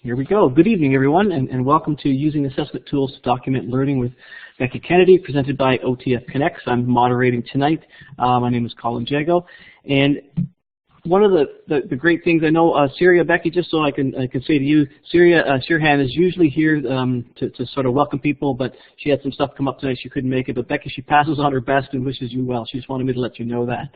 Here we go. Good evening, everyone, and welcome to Using Assessment Tools to Document Learning with Becky Kennedy, presented by OTF Connects. I'm moderating tonight. My name is Colin Jago, and one of the great things, I know, Syria, Becky, just so I can say to you, Syria Shirhan is usually here to sort of welcome people, but she had some stuff come up tonight, she couldn't make it. But Becky, she passes on her best and wishes you well. She just wanted me to let you know that.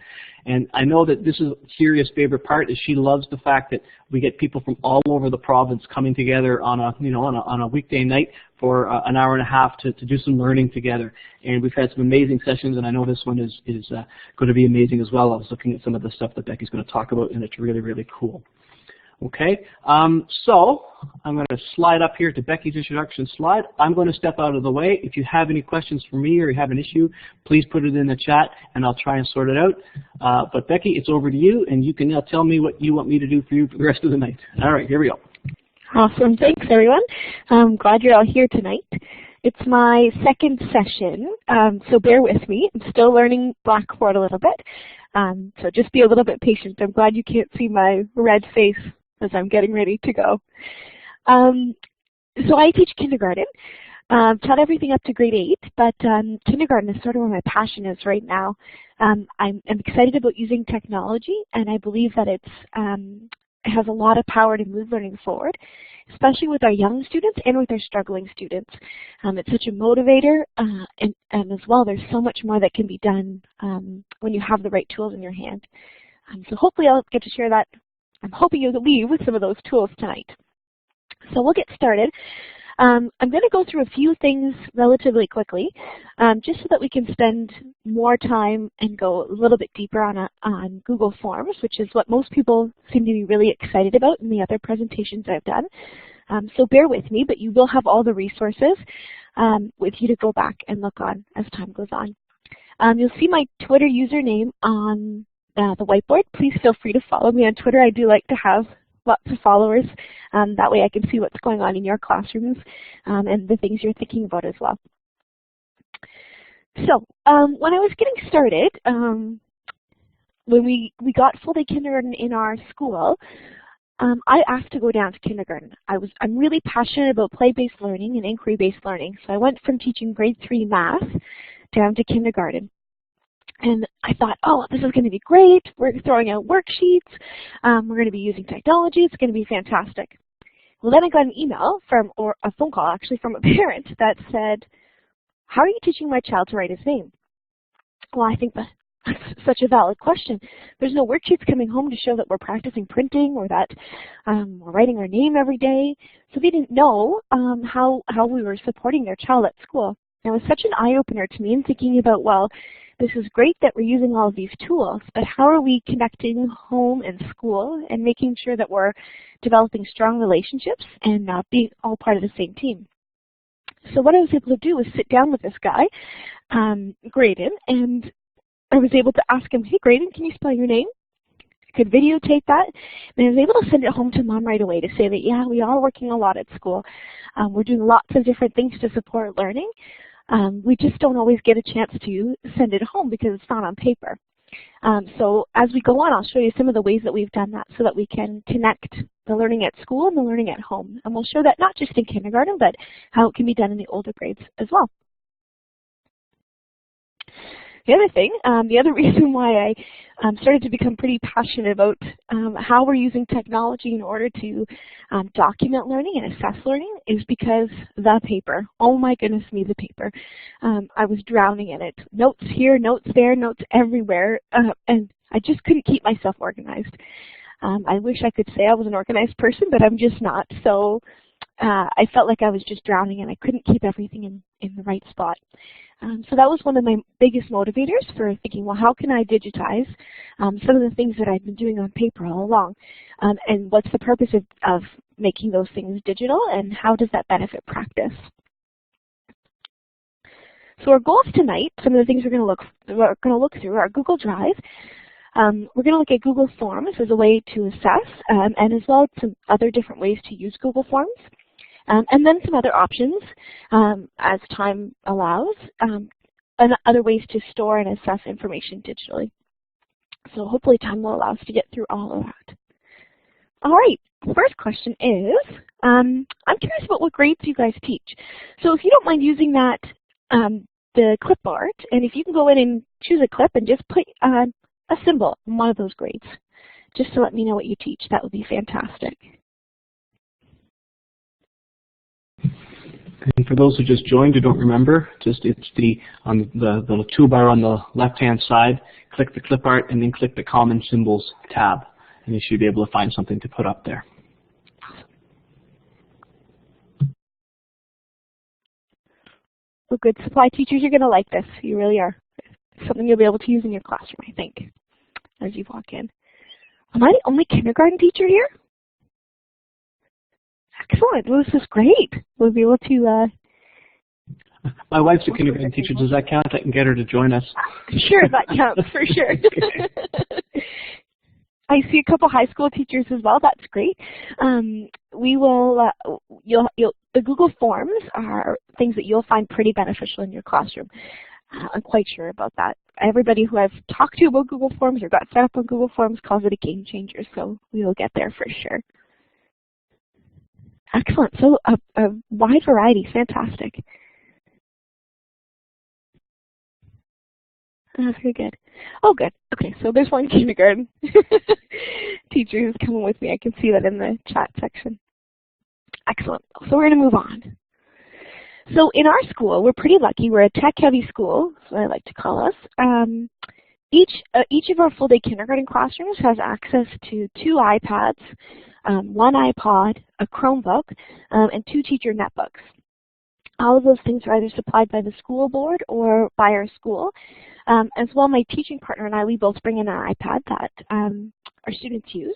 And I know that this is Syria's favorite part, is she loves the fact that we get people from all over the province coming together on a weekday night for an hour and a half to do some learning together. And we've had some amazing sessions, and I know this one is going to be amazing as well. I was looking at some of the stuff that Becky's going to talk about, and it's really, really cool. Okay, so I'm going to slide up here to Becky's introduction slide. I'm going to step out of the way. If you have any questions for me or you have an issue, please put it in the chat, and I'll try and sort it out. But Becky, it's over to you, and you can now tell me what you want me to do for you for the rest of the night. All right, here we go. Awesome. Thanks, everyone. I'm glad you're all here tonight. It's my second session, so bear with me. I'm still learning Blackboard a little bit, so just be a little bit patient. I'm glad you can't see my red face as I'm getting ready to go. So I teach kindergarten. Taught everything up to grade 8, but kindergarten is sort of where my passion is right now. I'm excited about using technology, and I believe that it has a lot of power to move learning forward, especially with our young students and with our struggling students. It's such a motivator, and as well, there's so much more that can be done when you have the right tools in your hand. So hopefully I'll get to share that. I'm hoping you'll leave with some of those tools tonight. So we'll get started. I'm going to go through a few things relatively quickly, just so that we can spend more time and go a little bit deeper on Google Forms, which is what most people seem to be really excited about in the other presentations I've done. So bear with me, but you will have all the resources with you to go back and look on as time goes on. You'll see my Twitter username on the whiteboard. Please feel free to follow me on Twitter. I do like to have lots of followers. That way I can see what's going on in your classrooms and the things you're thinking about as well. So when I was getting started, when we got full day kindergarten in our school, I asked to go down to kindergarten. I'm really passionate about play-based learning and inquiry-based learning. So I went from teaching grade 3 math down to kindergarten. And I thought, oh, this is going to be great. We're throwing out worksheets. We're going to be using technology. It's going to be fantastic. Well, then I got an email or a phone call actually from a parent that said, how are you teaching my child to write his name? Well, I think that's such a valid question. There's no worksheets coming home to show that we're practicing printing or that we're writing our name every day. So they didn't know how we were supporting their child at school. And it was such an eye-opener to me in thinking about, well, this is great that we're using all of these tools, but how are we connecting home and school and making sure that we're developing strong relationships and being all part of the same team? So what I was able to do was sit down with this guy, Graydon, and I was able to ask him, hey, Graydon, can you spell your name? I could videotape that, and I was able to send it home to Mom right away to say that, yeah, we are working a lot at school. We're doing lots of different things to support learning. We just don't always get a chance to send it home because it's not on paper. So as we go on, I'll show you some of the ways that we've done that so that we can connect the learning at school and the learning at home. And we'll show that not just in kindergarten, but how it can be done in the older grades as well. The other thing, the other reason why I started to become pretty passionate about how we're using technology in order to document learning and assess learning is because the paper. Oh my goodness me, the paper. I was drowning in it. Notes here, notes there, notes everywhere, and I just couldn't keep myself organized. I wish I could say I was an organized person, but I'm just not. So I felt like I was just drowning and I couldn't keep everything in the right spot. So that was one of my biggest motivators for thinking, well, how can I digitize some of the things that I've been doing on paper all along? And what's the purpose of making those things digital, and how does that benefit practice? So our goals tonight, some of the things we're going to look through are Google Drive. We're going to look at Google Forms as a way to assess, and as well as some other different ways to use Google Forms. And then some other options as time allows, and other ways to store and assess information digitally. So hopefully time will allow us to get through all of that. All right, first question is, I'm curious about what grades you guys teach. So if you don't mind using that, the clipboard, and if you can go in and choose a clip and just put a symbol in one of those grades, just to let me know what you teach, that would be fantastic. And for those who just joined who don't remember, it's on the toolbar on the left-hand side, click the clip art and then click the Common Symbols tab, and you should be able to find something to put up there. Well, good supply teachers, you're going to like this. You really are. It's something you'll be able to use in your classroom, I think, as you walk in. Am I the only kindergarten teacher here? Excellent. Well, this is great. We'll be able to... My wife's a kindergarten teacher. Does that count? I can get her to join us. Sure, that counts for sure. I see a couple high school teachers as well. That's great. We will. The Google Forms are things that you'll find pretty beneficial in your classroom. I'm quite sure about that. Everybody who I've talked to about Google Forms or got set up on Google Forms calls it a game changer. So we will get there for sure. Excellent. So a wide variety. Fantastic. Very good. Oh, good. Okay, so there's one kindergarten teacher who's coming with me. I can see that in the chat section. Excellent. So we're going to move on. So in our school, we're pretty lucky. We're a tech-heavy school, that's what I like to call us. Each of our full-day kindergarten classrooms has access to 2 iPads, 1 iPod, a Chromebook, and 2 teacher netbooks. All of those things are either supplied by the school board or by our school. As well, my teaching partner and I, we both bring in an iPad that our students use.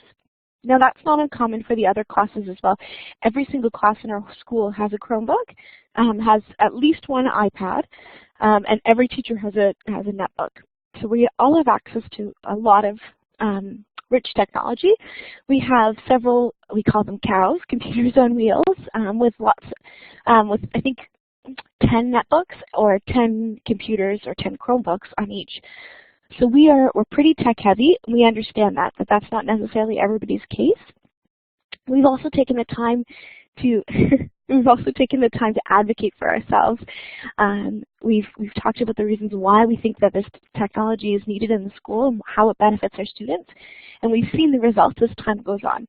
Now, that's not uncommon for the other classes as well. Every single class in our school has a Chromebook, has at least 1 iPad, and every teacher has a netbook. So we all have access to a lot of rich technology. We have several, we call them cows, computers on wheels, with I think 10 netbooks or 10 computers or 10 Chromebooks on each. So we're pretty tech heavy. We understand that, but that's not necessarily everybody's case. We've also taken the time to advocate for ourselves. We've talked about the reasons why we think that this technology is needed in the school and how it benefits our students, and we've seen the results as time goes on.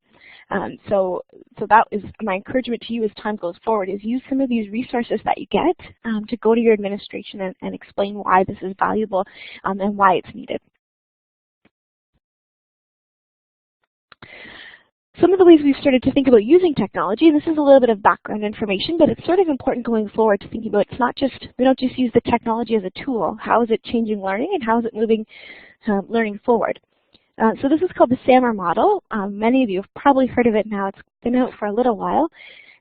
So that is my encouragement to you as time goes forward, is use some of these resources that you get to go to your administration and explain why this is valuable and why it's needed. Some of the ways we've started to think about using technology, and this is a little bit of background information, but it's sort of important going forward to think about, it's not just, we don't just use the technology as a tool. How is it changing learning and how is it moving learning forward? So this is called the SAMR model. Many of you have probably heard of it now. It's been out for a little while.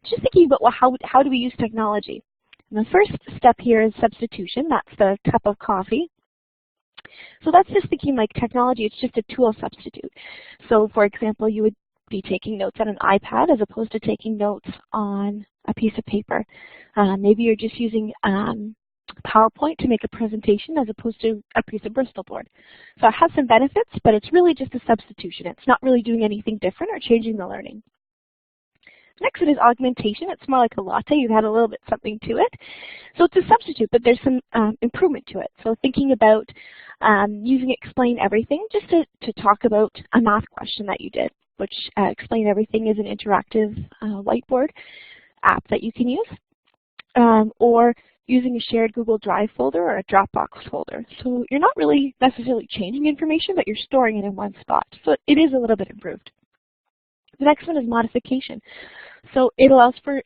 Just thinking about, well, how do we use technology? And the first step here is substitution. That's the cup of coffee. So that's just thinking like technology, it's just a tool substitute. So for example, you would be taking notes on an iPad as opposed to taking notes on a piece of paper. Maybe you're just using PowerPoint to make a presentation as opposed to a piece of Bristol board. So it has some benefits, but it's really just a substitution. It's not really doing anything different or changing the learning. Next one is augmentation. It's more like a latte. You add a little bit something to it. So it's a substitute, but there's some improvement to it. So thinking about using Explain Everything just to talk about a math question that you did, which Explain Everything is an interactive whiteboard app that you can use. Or using a shared Google Drive folder or a Dropbox folder. So you're not really necessarily changing information, but you're storing it in one spot. So it is a little bit improved. The next one is modification. So it allows for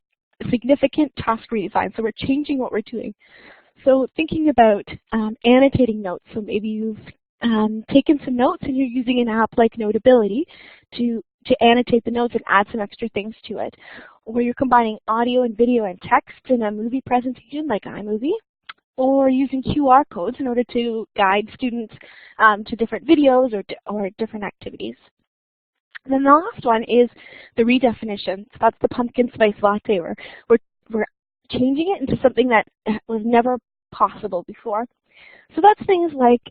significant task redesign. So we're changing what we're doing. So thinking about annotating notes. So maybe you've taken some notes and you're using an app like Notability to annotate the notes and add some extra things to it. Or you're combining audio and video and text in a movie presentation like iMovie, or using QR codes in order to guide students to different videos or different activities. And then the last one is the redefinition. So that's the pumpkin spice latte. We're changing it into something that was never possible before. So that's things like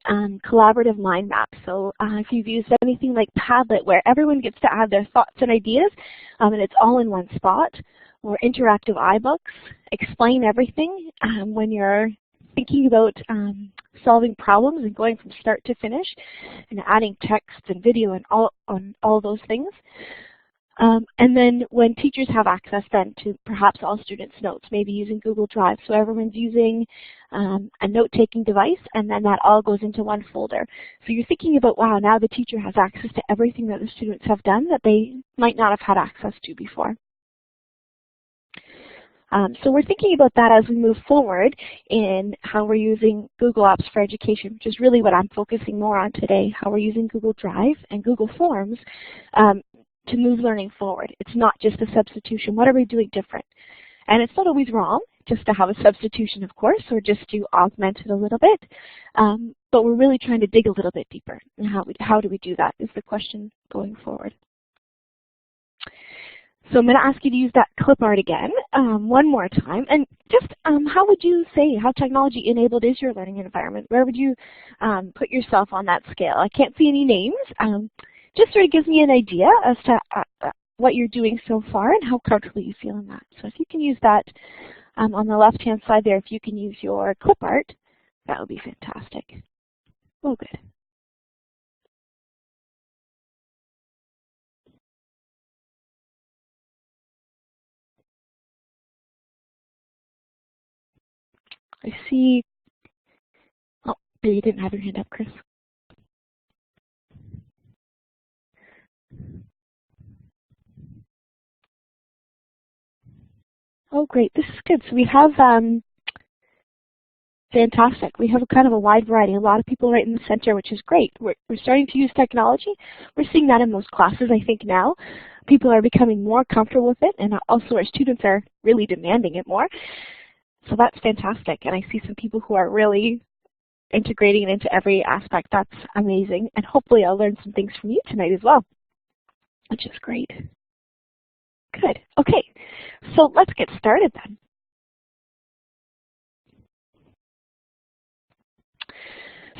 collaborative mind maps. So if you've used anything like Padlet, where everyone gets to add their thoughts and ideas, and it's all in one spot, or interactive iBooks, explain everything when you're thinking about solving problems and going from start to finish, and adding text and video and all those things. And then when teachers have access then to perhaps all students' notes, maybe using Google Drive, so everyone's using a note-taking device, and then that all goes into one folder. So you're thinking about, wow, now the teacher has access to everything that the students have done that they might not have had access to before. So we're thinking about that as we move forward in how we're using Google Apps for Education, which is really what I'm focusing more on today, how we're using Google Drive and Google Forms to move learning forward. It's not just a substitution. What are we doing different? And it's not always wrong just to have a substitution, of course, or just to augment it a little bit. But we're really trying to dig a little bit deeper. And how do we do that is the question going forward. So I'm going to ask you to use that clip art again one more time. And just how would you say, how technology enabled is your learning environment? Where would you put yourself on that scale? I can't see any names. Just sort of gives me an idea as to what you're doing so far and how comfortable you feel in that. So if you can use that on the left-hand side there, if you can use your clip art, that would be fantastic. Oh, good. I see. Oh, you didn't have your hand up, Chris. Oh, great. This is good. So we have, fantastic. We have a kind of a wide variety. A lot of people right in the center, which is great. We're starting to use technology. We're seeing that in most classes, I think, now. People are becoming more comfortable with it, and also our students are really demanding it more. So that's fantastic. And I see some people who are really integrating it into every aspect. That's amazing. And hopefully I'll learn some things from you tonight as well, which is great. Good. Okay, so let's get started then.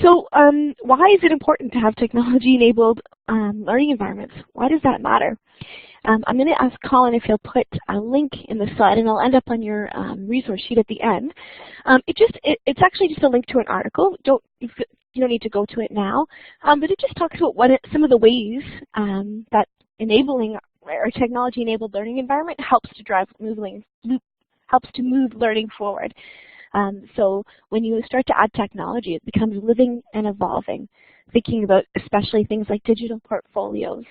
So why is it important to have technology-enabled learning environments? Why does that matter? I'm going to ask Colin if he'll put a link in the slide, and I'll end up on your resource sheet at the end. It's actually just a link to an article. You don't need to go to it now, but it just talks about some of the ways that enabling or technology-enabled learning environment helps to move learning forward. So when you start to add technology, it becomes living and evolving. Thinking about especially things like digital portfolios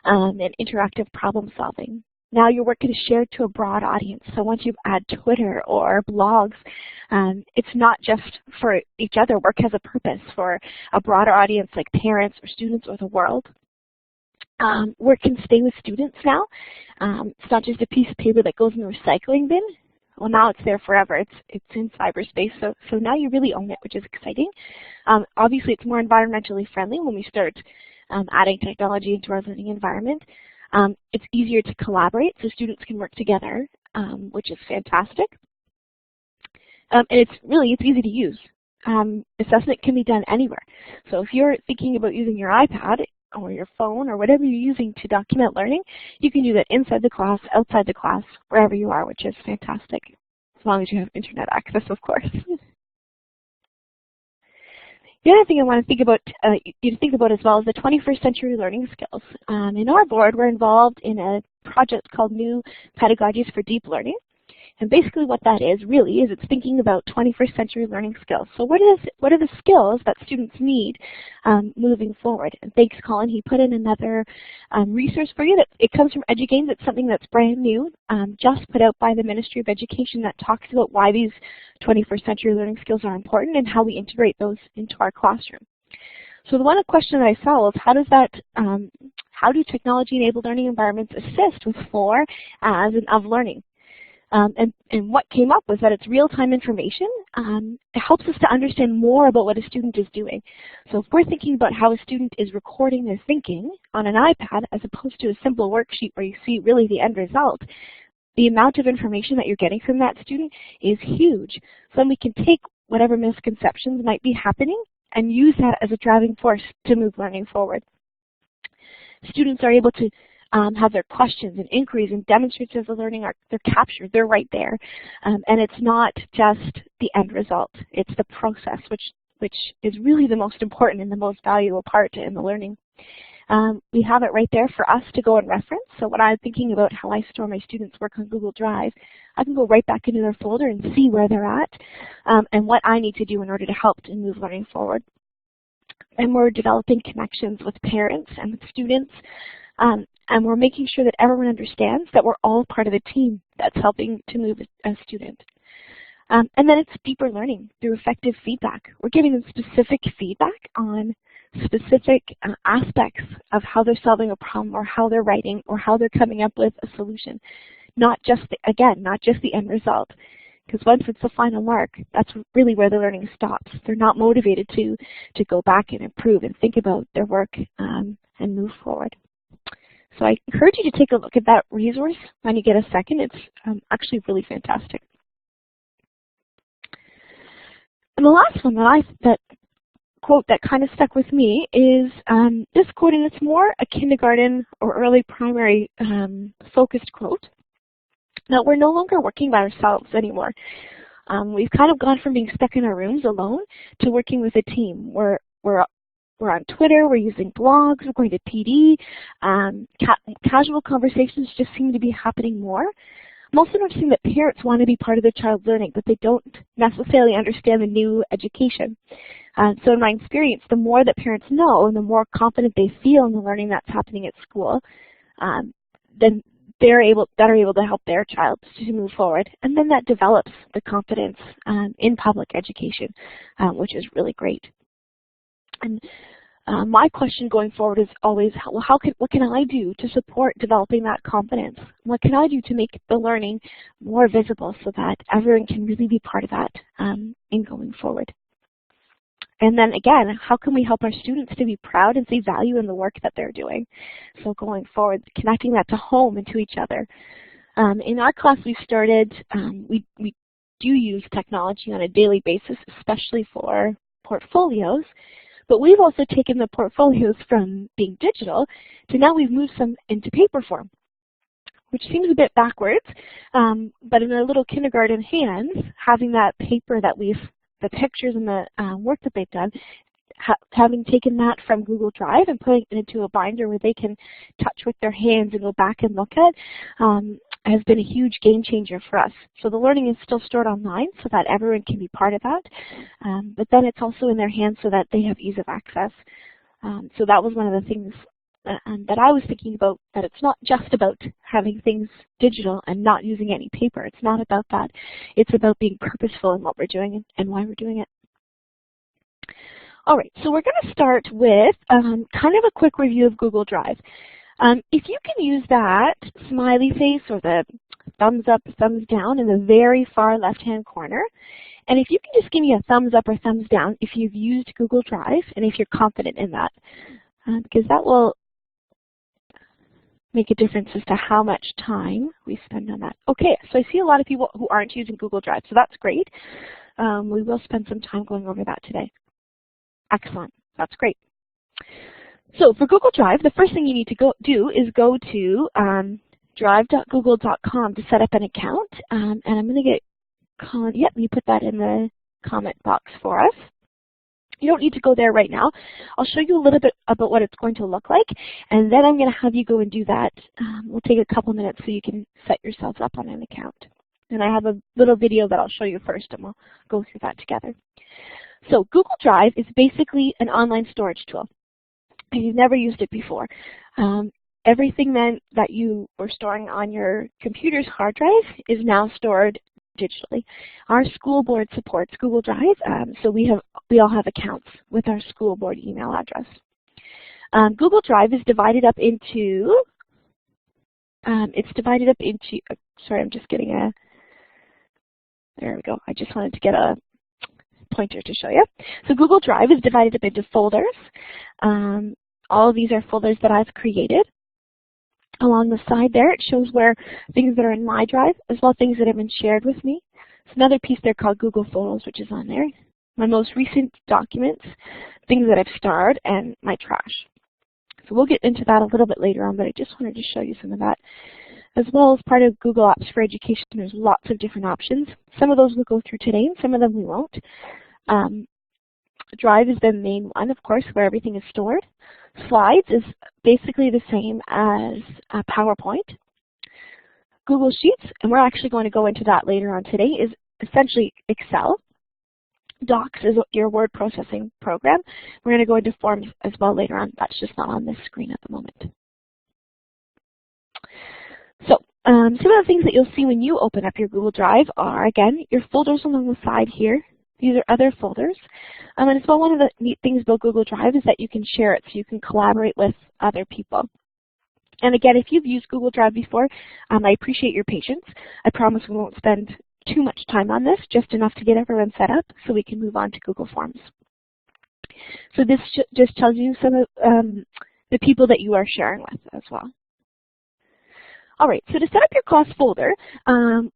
and interactive problem solving. Now your work is shared to a broad audience. So once you add Twitter or blogs, it's not just for each other. Work has a purpose for a broader audience like parents or students or the world. Work can stay with students now. It's not just a piece of paper that goes in the recycling bin. Well, now it's there forever. It's in cyberspace, so now you really own it, which is exciting. Obviously, it's more environmentally friendly when we start adding technology into our learning environment. It's easier to collaborate, so students can work together, which is fantastic. And it's easy to use. Assessment can be done anywhere. So if you're thinking about using your iPad or your phone or whatever you're using to document learning, you can do that inside the class, outside the class, wherever you are, which is fantastic, as long as you have internet access, of course. The other thing I want to you to think about as well is the 21st century learning skills. In our board, we're involved in a project called New Pedagogies for Deep Learning. And basically what that is really is it's thinking about 21st century learning skills. So what are the skills that students need moving forward? And thanks, Colin. He put in another resource for you. It comes from EduGames. It's something that's brand new, just put out by the Ministry of Education, that talks about why these 21st century learning skills are important and how we integrate those into our classroom. So the one question that I saw was how do technology-enabled learning environments assist with for, as, and of learning? And what came up was that it's real-time information. It helps us to understand more about what a student is doing. So if we're thinking about how a student is recording their thinking on an iPad as opposed to a simple worksheet where you see really the end result, the amount of information that you're getting from that student is huge. So then we can take whatever misconceptions might be happening and use that as a driving force to move learning forward. Students are able to have their questions and inquiries and demonstrations of learning they're captured, they're right there. And it's not just the end result, it's the process, which is really the most important and the most valuable part in the learning. We have it right there for us to go and reference. So when I'm thinking about how I store my students' work on Google Drive, I can go right back into their folder and see where they're at and what I need to do in order to help to move learning forward. And we're developing connections with parents and with students, and we're making sure that everyone understands that we're all part of the team that's helping to move a student. And then it's deeper learning through effective feedback. We're giving them specific feedback on specific aspects of how they're solving a problem or how they're writing or how they're coming up with a solution. Not just, not just the end result. Because once it's the final mark, that's really where the learning stops. They're not motivated to go back and improve and think about their work and move forward. So I encourage you to take a look at that resource when you get a second. It's actually really fantastic. And the last one that quote that kind of stuck with me is this quote, and it's more a kindergarten or early primary focused quote. Now, we're no longer working by ourselves anymore. We've kind of gone from being stuck in our rooms alone to working with a team. We're on Twitter, we're using blogs, we're going to PD. Casual conversations just seem to be happening more. I'm also noticing that parents want to be part of their child's learning, but they don't necessarily understand the new education. So in my experience, the more that parents know and the more confident they feel in the learning that's happening at school, then they're able to help their child to move forward. And then that develops the confidence in public education, which is really great. And my question going forward is always, well, what can I do to support developing that confidence? What can I do to make the learning more visible so that everyone can really be part of that in going forward? And then again, how can we help our students to be proud and see value in the work that they're doing? So going forward, connecting that to home and to each other. In our class we started, we do use technology on a daily basis, especially for portfolios. But we've also taken the portfolios from being digital to now we've moved some into paper form, which seems a bit backwards. But in our little kindergarten hands, having that paper that the pictures and the work that they've done, having taken that from Google Drive and putting it into a binder where they can touch with their hands and go back and look at, has been a huge game changer for us. So the learning is still stored online so that everyone can be part of that, but then it's also in their hands so that they have ease of access. So that was one of the things that I was thinking about, that it's not just about having things digital and not using any paper. It's not about that. It's about being purposeful in what we're doing and why we're doing it. All right, so we're going to start with kind of a quick review of Google Drive. If you can use that smiley face or the thumbs up, thumbs down in the very far left-hand corner, and if you can just give me a thumbs up or thumbs down if you've used Google Drive and if you're confident in that, because that will make a difference as to how much time we spend on that. Okay, so I see a lot of people who aren't using Google Drive, so that's great. We will spend some time going over that today. Excellent, that's great. So for Google Drive, the first thing you need to do is go to drive.google.com to set up an account, and I'm going to get Colin. Yep, you put that in the comment box for us. You don't need to go there right now. I'll show you a little bit about what it's going to look like, and then I'm going to have you go and do that. We'll take a couple minutes so you can set yourselves up on an account. And I have a little video that I'll show you first, and we'll go through that together. So Google Drive is basically an online storage tool. If you've never used it before, everything then that you were storing on your computer's hard drive is now stored digitally. Our school board supports Google Drive, so we all have accounts with our school board email address. Google Drive is divided up into, sorry, I'm just getting a, there we go. I just wanted to get a pointer to show you. So Google Drive is divided up into folders. All of these are folders that I've created. Along the side there, it shows where things that are in my drive, as well as things that have been shared with me. There's another piece there called Google Photos, which is on there. my most recent documents, things that I've starred, and my trash. So we'll get into that a little bit later on, but I just wanted to show you some of that. As well as part of Google Apps for Education, there's lots of different options. Some of those we'll go through today, and some of them we won't. Drive is the main one, of course, where everything is stored. Slides is basically the same as PowerPoint. Google Sheets, and we're actually going to go into that later on today, is essentially Excel. Docs is your word processing program. We're going to go into Forms as well later on. That's just not on this screen at the moment. So some of the things that you'll see when you open up your Google Drive are, again, your folders along the side here. These are other folders. And as well, one of the neat things about Google Drive is that you can share it, so you can collaborate with other people. And again, if you've used Google Drive before, I appreciate your patience. I promise we won't spend too much time on this, just enough to get everyone set up so we can move on to Google Forms. So this just tells you some of the people that you are sharing with as well. All right, so to set up your class folder, I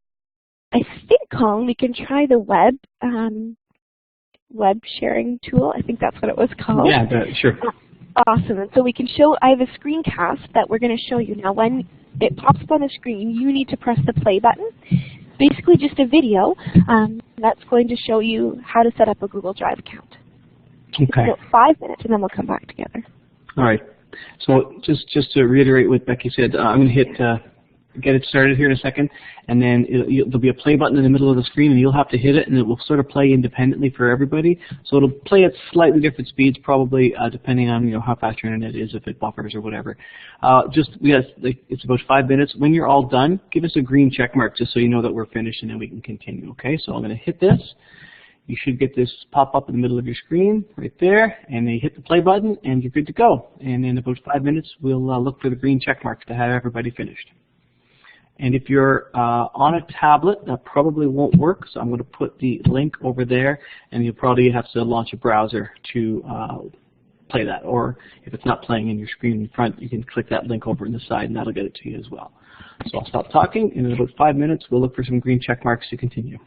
think, Colin, we can try the web sharing tool. I think that's what it was called. Yeah, sure. Awesome. And so we can show, I have a screencast that we're going to show you. Now, when it pops up on the screen, you need to press the play button. Basically just a video that's going to show you how to set up a Google Drive account. Okay. It's about 5 minutes, and then we'll come back together. All right. So just to reiterate what Becky said, I'm going to hit get it started here in a second, and then there'll be a play button in the middle of the screen, and you'll have to hit it, and it will sort of play independently for everybody. So it'll play at slightly different speeds, probably depending on how fast your internet is, if it buffers or whatever. It's about 5 minutes. When you're all done, give us a green check mark just so you know that we're finished, and then we can continue. Okay? So I'm going to hit this. You should get this pop up in the middle of your screen right there, and then you hit the play button, and you're good to go. And in about 5 minutes, we'll look for the green check marks to have everybody finished. And if you're on a tablet, that probably won't work, so I'm going to put the link over there, and you'll probably have to launch a browser to play that. Or if it's not playing in your screen in front, you can click that link over in the side, and that'll get it to you as well. So I'll stop talking, and in about 5 minutes, we'll look for some green check marks to continue.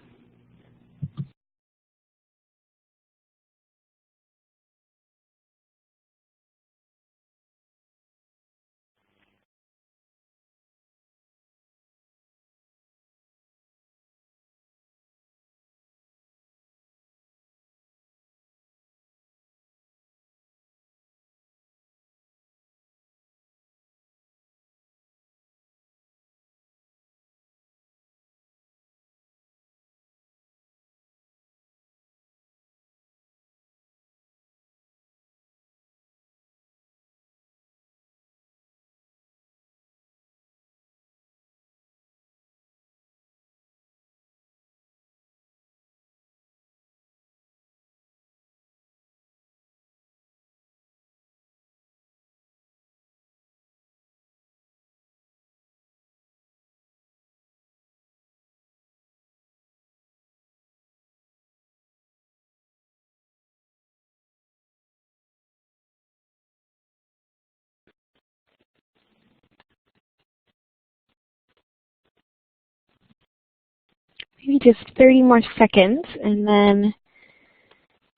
Maybe just 30 more seconds, and then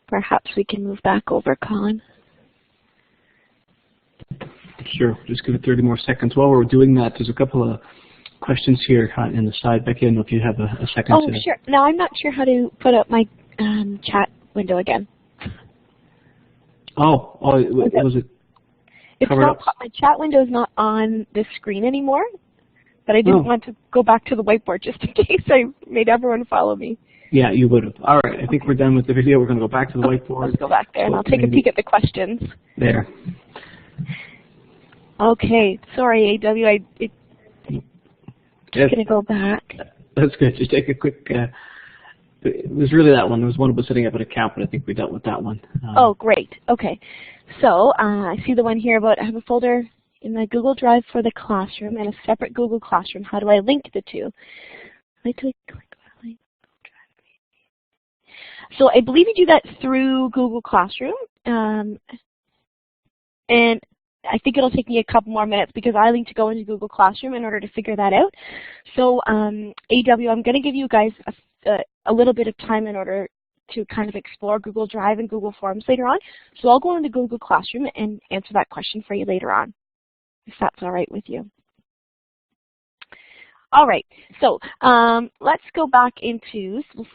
perhaps we can move back over, Colin. Sure, just give it 30 more seconds. While we're doing that, there's a couple of questions here in the side. Becky, I don't know if you have a second. Oh, sure. Now, I'm not sure how to put up my chat window again. Was it covered up? My chat window is not on this screen anymore. But I didn't want to go back to the whiteboard just in case I made everyone follow me. Yeah, you would have. All right, I think we're done with the video. We're going to go back to the whiteboard. Let's go back there, and I'll take a peek at the questions. There. Okay, sorry, AW. Just going to go back. That's good. Just take a quick. It was really that one. There was one about setting up an account, but I think we dealt with that one. Oh, great. Okay. So I see the one here about I have a folder in my Google Drive for the classroom and a separate Google Classroom. How do I link the two? So I believe you do that through Google Classroom. And I think it'll take me a couple more minutes because I need to go into Google Classroom in order to figure that out. So AW, I'm going to give you guys a little bit of time in order to kind of explore Google Drive and Google Forms later on. So I'll go into Google Classroom and answer that question for you later on, if that's all right with you. All right, so let's go back into, so we'll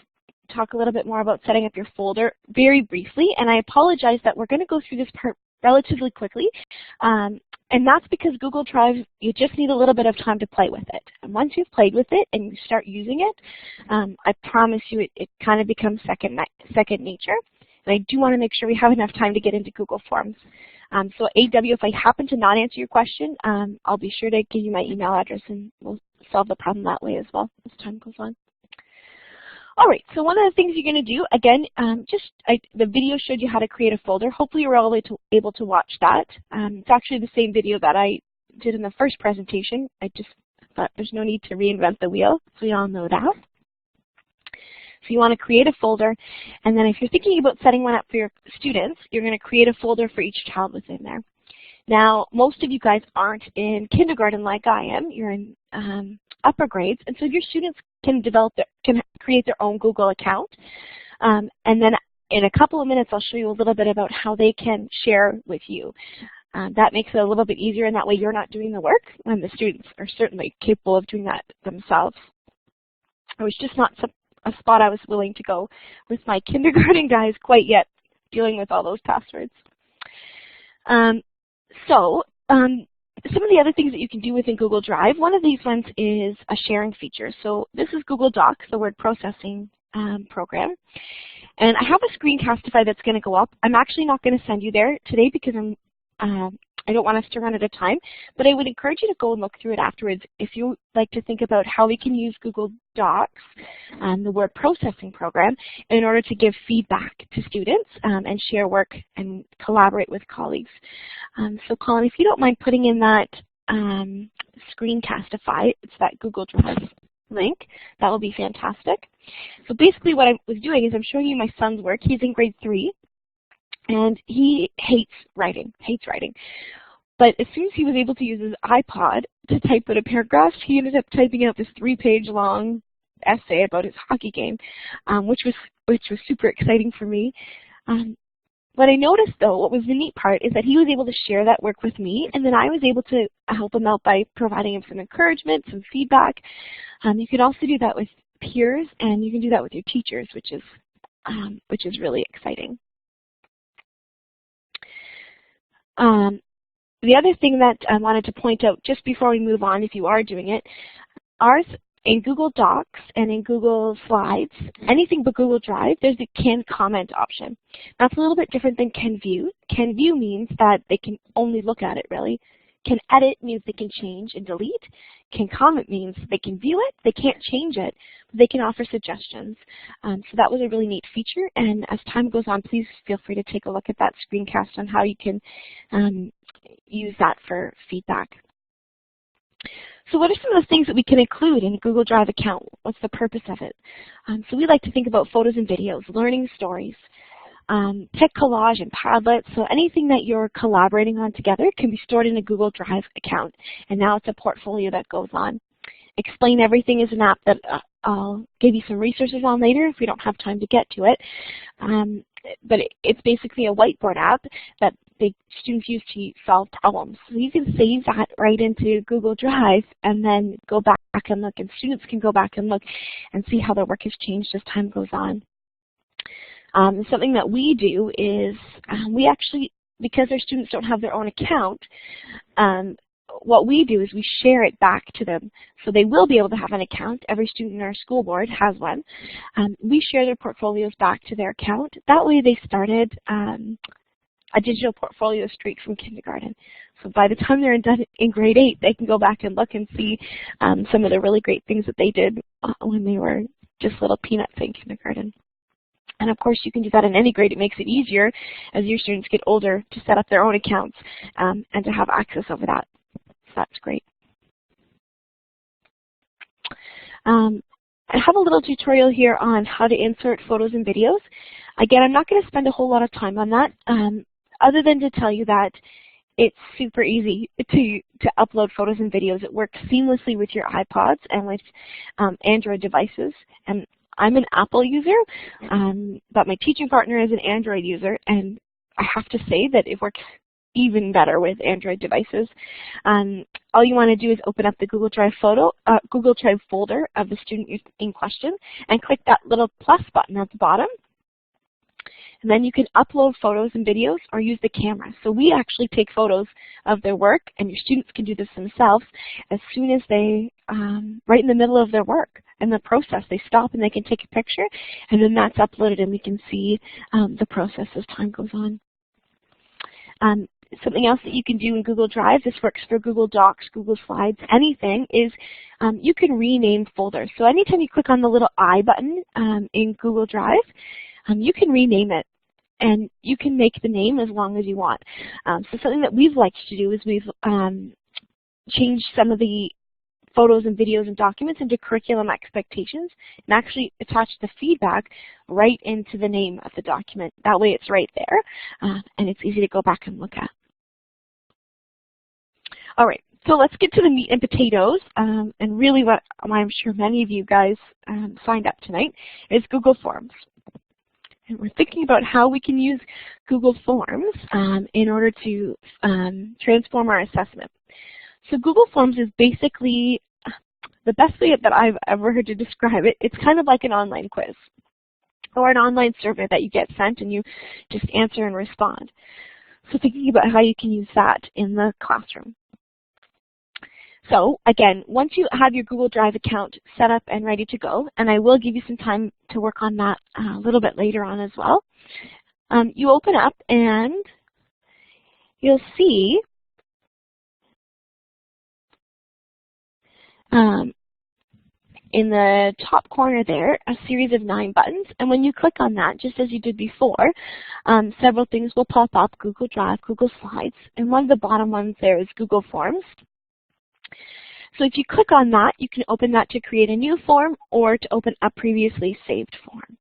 talk a little bit more about setting up your folder very briefly. And I apologize that we're going to go through this part relatively quickly. And that's because Google Drive, you just need a little bit of time to play with it. And once you've played with it and you start using it, I promise you it kind of becomes second nature. And I do want to make sure we have enough time to get into Google Forms. So AW, if I happen to not answer your question, I'll be sure to give you my email address and we'll solve the problem that way as well as time goes on. All right, so one of the things you're going to do, again, the video showed you how to create a folder. Hopefully you were all able to watch that. It's actually the same video that I did in the first presentation. I just thought there's no need to reinvent the wheel, so we all know that. So you want to create a folder, and then if you're thinking about setting one up for your students, you're going to create a folder for each child within there. Now, most of you guys aren't in kindergarten like I am. You're in upper grades, and so your students can create their own Google account. And then in a couple of minutes, I'll show you a little bit about how they can share with you. That makes it a little bit easier, and that way you're not doing the work, and the students are certainly capable of doing that themselves. It was just not a spot I was willing to go with my kindergarten guys quite yet, dealing with all those passwords. Some of the other things that you can do within Google Drive, one of these ones is a sharing feature. So this is Google Docs, the word processing program. And I have a screencastify that's going to go up. I'm actually not going to send you there today because I don't want us to run out of time, but I would encourage you to go and look through it afterwards if you like to think about how we can use Google Docs, the word processing program, in order to give feedback to students and share work and collaborate with colleagues. So Colin, if you don't mind putting in that screencastify, it's that Google Drive link, that will be fantastic. So basically what I was doing is I'm showing you my son's work. He's in grade 3. And he hates writing. But as soon as he was able to use his iPod to type out a paragraph, he ended up typing out this 3-page long essay about his hockey game, which was super exciting for me. What I noticed, though, what was the neat part, is that he was able to share that work with me, and then I was able to help him out by providing him some encouragement, some feedback. You can also do that with peers, and you can do that with your teachers, which is really exciting. The other thing that I wanted to point out just before we move on, if you are doing it, ours in Google Docs and in Google Slides, anything but Google Drive, there's the Can Comment option. That's a little bit different than Can View. Can View means that they can only look at it, really. Can Edit means they can change and delete. Can Comment means they can view it, they can't change it, but they can offer suggestions. So that was a really neat feature, and as time goes on, please feel free to take a look at that screencast on how you can use that for feedback. So what are some of the things that we can include in a Google Drive account? What's the purpose of it? So we like to think about photos and videos, learning stories, pick collage and Padlet. So anything that you're collaborating on together can be stored in a Google Drive account. And now it's a portfolio that goes on. Explain Everything is an app that I'll give you some resources on later if we don't have time to get to it. But it's basically a whiteboard app that the students use to solve problems. So you can save that right into Google Drive and then go back and look, and students can go back and look and see how their work has changed as time goes on. Something that we do is we actually, because our students don't have their own account, what we do is we share it back to them. So they will be able to have an account. Every student in our school board has one. We share their portfolios back to their account. That way they started a digital portfolio streak from kindergarten. So by the time they're done in grade 8, they can go back and look and see some of the really great things that they did when they were just little peanuts in kindergarten. And of course, you can do that in any grade. It makes it easier as your students get older to set up their own accounts and to have access over that. So that's great. I have a little tutorial here on how to insert photos and videos. Again, I'm not going to spend a whole lot of time on that, other than to tell you that it's super easy to upload photos and videos. It works seamlessly with your iPods and with Android devices. And I'm an Apple user, but my teaching partner is an Android user, and I have to say that it works even better with Android devices. All you want to do is open up the Google Drive folder of the student in question and click that little plus button at the bottom. And then you can upload photos and videos or use the camera. So we actually take photos of their work, and your students can do this themselves as soon as they, right in the middle of their work. In the process, they stop and they can take a picture, and then that's uploaded and we can see the process as time goes on. Something else that you can do in Google Drive, this works for Google Docs, Google Slides, anything, is you can rename folders. So anytime you click on the little I button in Google Drive, you can rename it, and you can make the name as long as you want. So something that we've liked to do is we've changed some of the photos and videos and documents into curriculum expectations and actually attach the feedback right into the name of the document. That way it's right there, and it's easy to go back and look at. All right, so let's get to the meat and potatoes, and really what I'm sure many of you guys signed up tonight is Google Forms. And we're thinking about how we can use Google Forms in order to transform our assessment. So Google Forms is basically the best way that I've ever heard to describe it. It's kind of like an online quiz or an online survey that you get sent and you just answer and respond. So thinking about how you can use that in the classroom. So again, once you have your Google Drive account set up and ready to go, and I will give you some time to work on that a little bit later on as well, you open up and you'll see in the top corner there a series of 9 buttons, and when you click on that, just as you did before, several things will pop up: Google Drive, Google Slides, and one of the bottom ones there is Google Forms. So if you click on that, you can open that to create a new form or to open a previously saved form.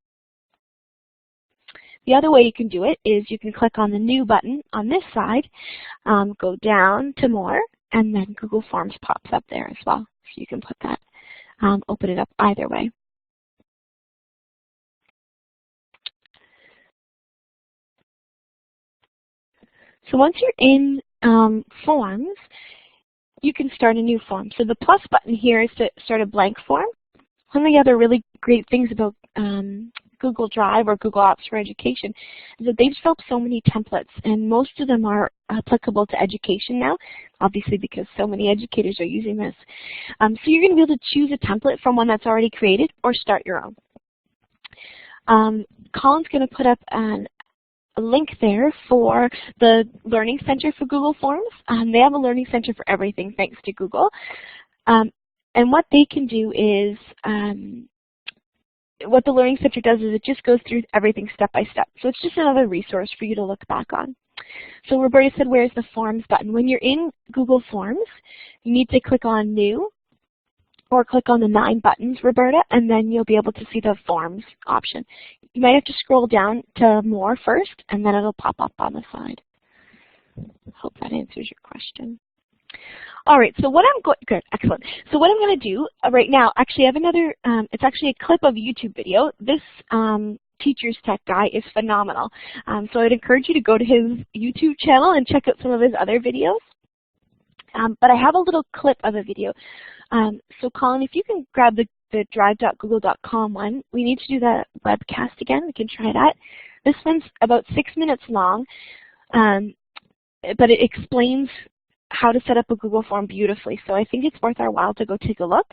The other way you can do it is you can click on the New button on this side, go down to More, and then Google Forms pops up there as well. So you can put that, open it up either way. So once you're in Forms, you can start a new form. So the plus button here is to start a blank form. One of the other really great things about Google Drive or Google Apps for Education is that they've developed so many templates, and most of them are applicable to education now, obviously because so many educators are using this. So you're going to be able to choose a template from one that's already created or start your own. Colin's going to put up a link there for the Learning Center for Google Forms. They have a Learning Center for everything thanks to Google. And what they can do is, what the Learning Center does is it just goes through everything step by step. So it's just another resource for you to look back on. So Roberta said, where's the Forms button? When you're in Google Forms, you need to click on New or click on the 9 buttons, Roberta, and then you'll be able to see the Forms option. You might have to scroll down to More first, and then it'll pop up on the side. Hope that answers your question. All right, so what I'm going, good, excellent. So what I'm going to do right now, actually I have another, it's actually a clip of a YouTube video. This Teacher's Tech guy is phenomenal. So I'd encourage you to go to his YouTube channel and check out some of his other videos. But I have a little clip of a video. So Colin, if you can grab the drive.google.com one, we need to do the webcast again. We can try that. This one's about 6 minutes long, but it explains how to set up a Google form beautifully. So I think it's worth our while to go take a look.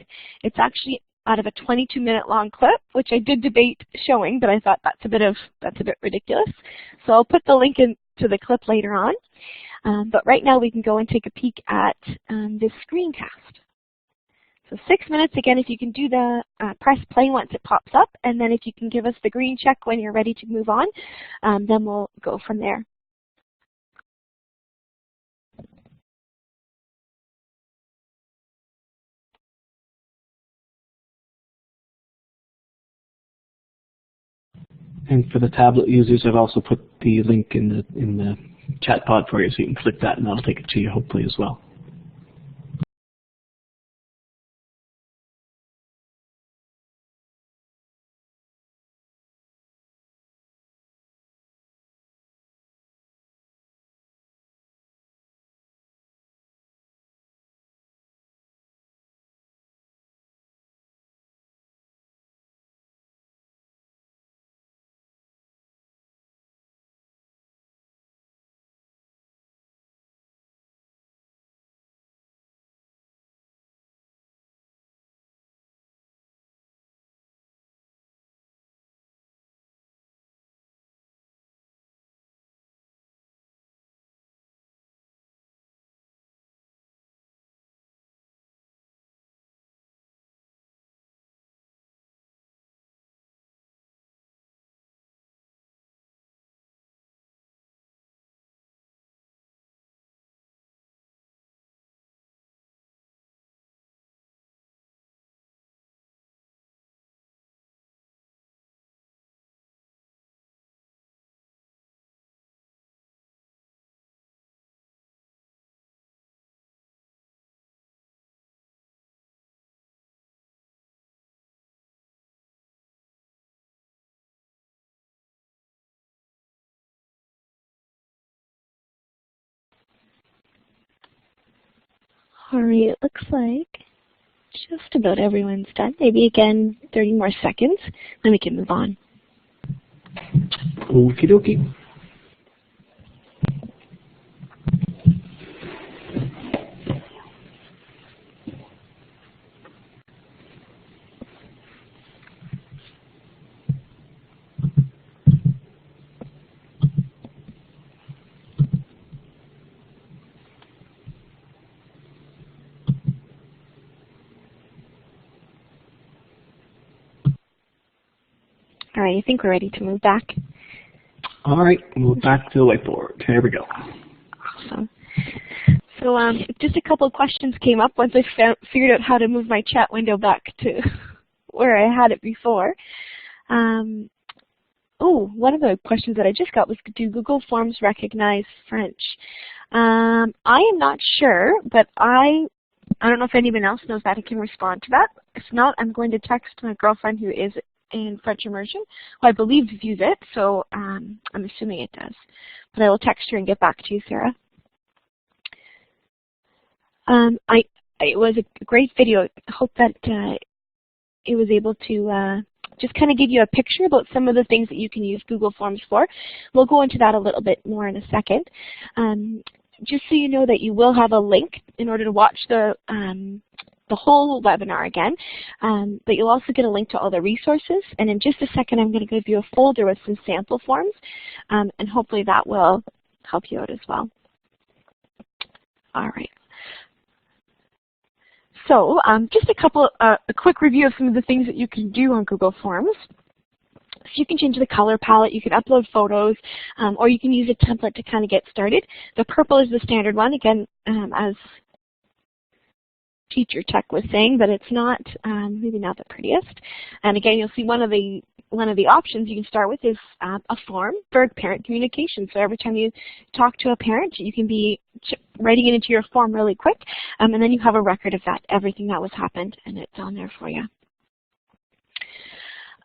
It's actually out of a 22-minute long clip, which I did debate showing, but I thought that's a bit ridiculous. So I'll put the link into the clip later on. But right now we can go and take a peek at this screencast. So 6 minutes, again, if you can do the press play once it pops up, and then if you can give us the green check when you're ready to move on, then we'll go from there. And for the tablet users, I've also put the link in the chat pod for you, so you can click that and that'll take it to you hopefully as well. All right, it looks like just about everyone's done. Maybe again 30 more seconds, then we can move on. Okie dokie. All right, I think we're ready to move back. All right, move back to the whiteboard. Here we go. Awesome. So just a couple of questions came up once I figured out how to move my chat window back to where I had it before. Oh, one of the questions that I just got was, do Google Forms recognize French? I am not sure, but I don't know if anyone else knows that and can respond to that. If not, I'm going to text my girlfriend who is in French immersion, who I believe views it, so I'm assuming it does. But I will text her and get back to you, Sarah. It was a great video. I hope that it was able to just kind of give you a picture about some of the things that you can use Google Forms for. We'll go into that a little bit more in a second. Just so you know that you will have a link in order to watch the whole webinar again, but you'll also get a link to all the resources. And in just a second, I'm going to give you a folder with some sample forms, and hopefully that will help you out as well. All right. So just a quick review of some of the things that you can do on Google Forms. So you can change the color palette, you can upload photos, or you can use a template to kind of get started. The purple is the standard one, again, as Teacher Tech was saying, but it's not maybe not the prettiest. And again, you'll see one of the options you can start with is a form for parent communication. So every time you talk to a parent, you can be writing it into your form really quick, and then you have a record of that, everything that was happened, and it's on there for you.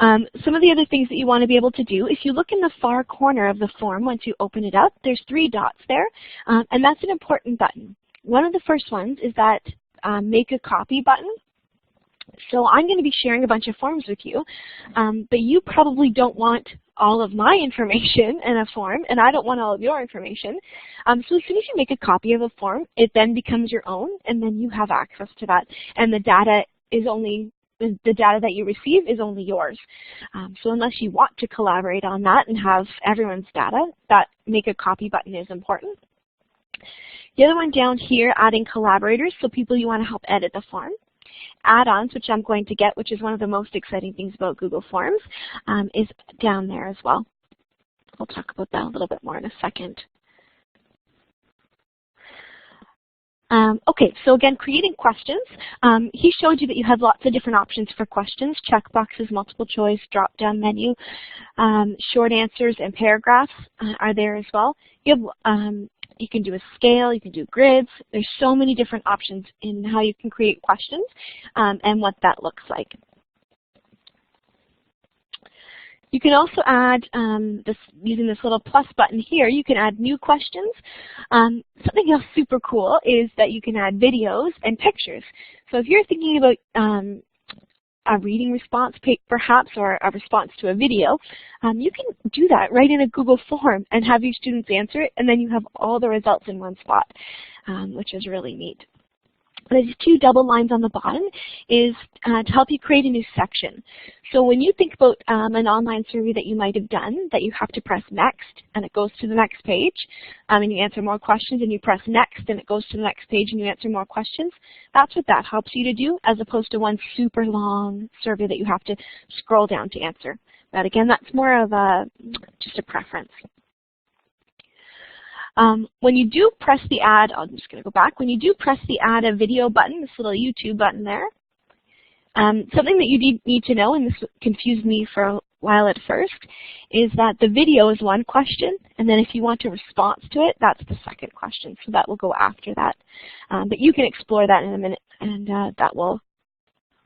Some of the other things that you want to be able to do, if you look in the far corner of the form once you open it up, there's 3 dots there, and that's an important button. One of the first ones is that make a copy button. So I'm going to be sharing a bunch of forms with you, but you probably don't want all of my information in a form, and I don't want all of your information. So as soon as you make a copy of a form, it then becomes your own, and then you have access to that, and the data that you receive is only yours. So unless you want to collaborate on that and have everyone's data, that make a copy button is important. The other one down here, adding collaborators, so people you want to help edit the form. Add-ons, which I'm going to get, which is one of the most exciting things about Google Forms, is down there as well. We'll talk about that a little bit more in a second. Okay, so again, creating questions. He showed you that you have lots of different options for questions, checkboxes, multiple choice, drop-down menu, short answers, and paragraphs are there as well. You can do a scale, you can do grids. There's so many different options in how you can create questions and what that looks like. You can also add, using this little plus button here, you can add new questions. Something else super cool is that you can add videos and pictures. So if you're thinking about a reading response perhaps, or a response to a video, you can do that right in a Google form and have your students answer it, and then you have all the results in one spot, which is really neat. There's 2 double lines on the bottom is to help you create a new section. So when you think about an online survey that you might have done, that you have to press next and it goes to the next page, and you answer more questions, and you press next and it goes to the next page and you answer more questions, that's what that helps you to do, as opposed to one super long survey that you have to scroll down to answer. But again, that's more of just a preference. When you do press the add, I'm just going to go back. When you do press the add a video button, this little YouTube button there, something that you need to know, and this confused me for a while at first, is that the video is one question, and then if you want a response to it, that's the second question. So that will go after that. But you can explore that in a minute, and that will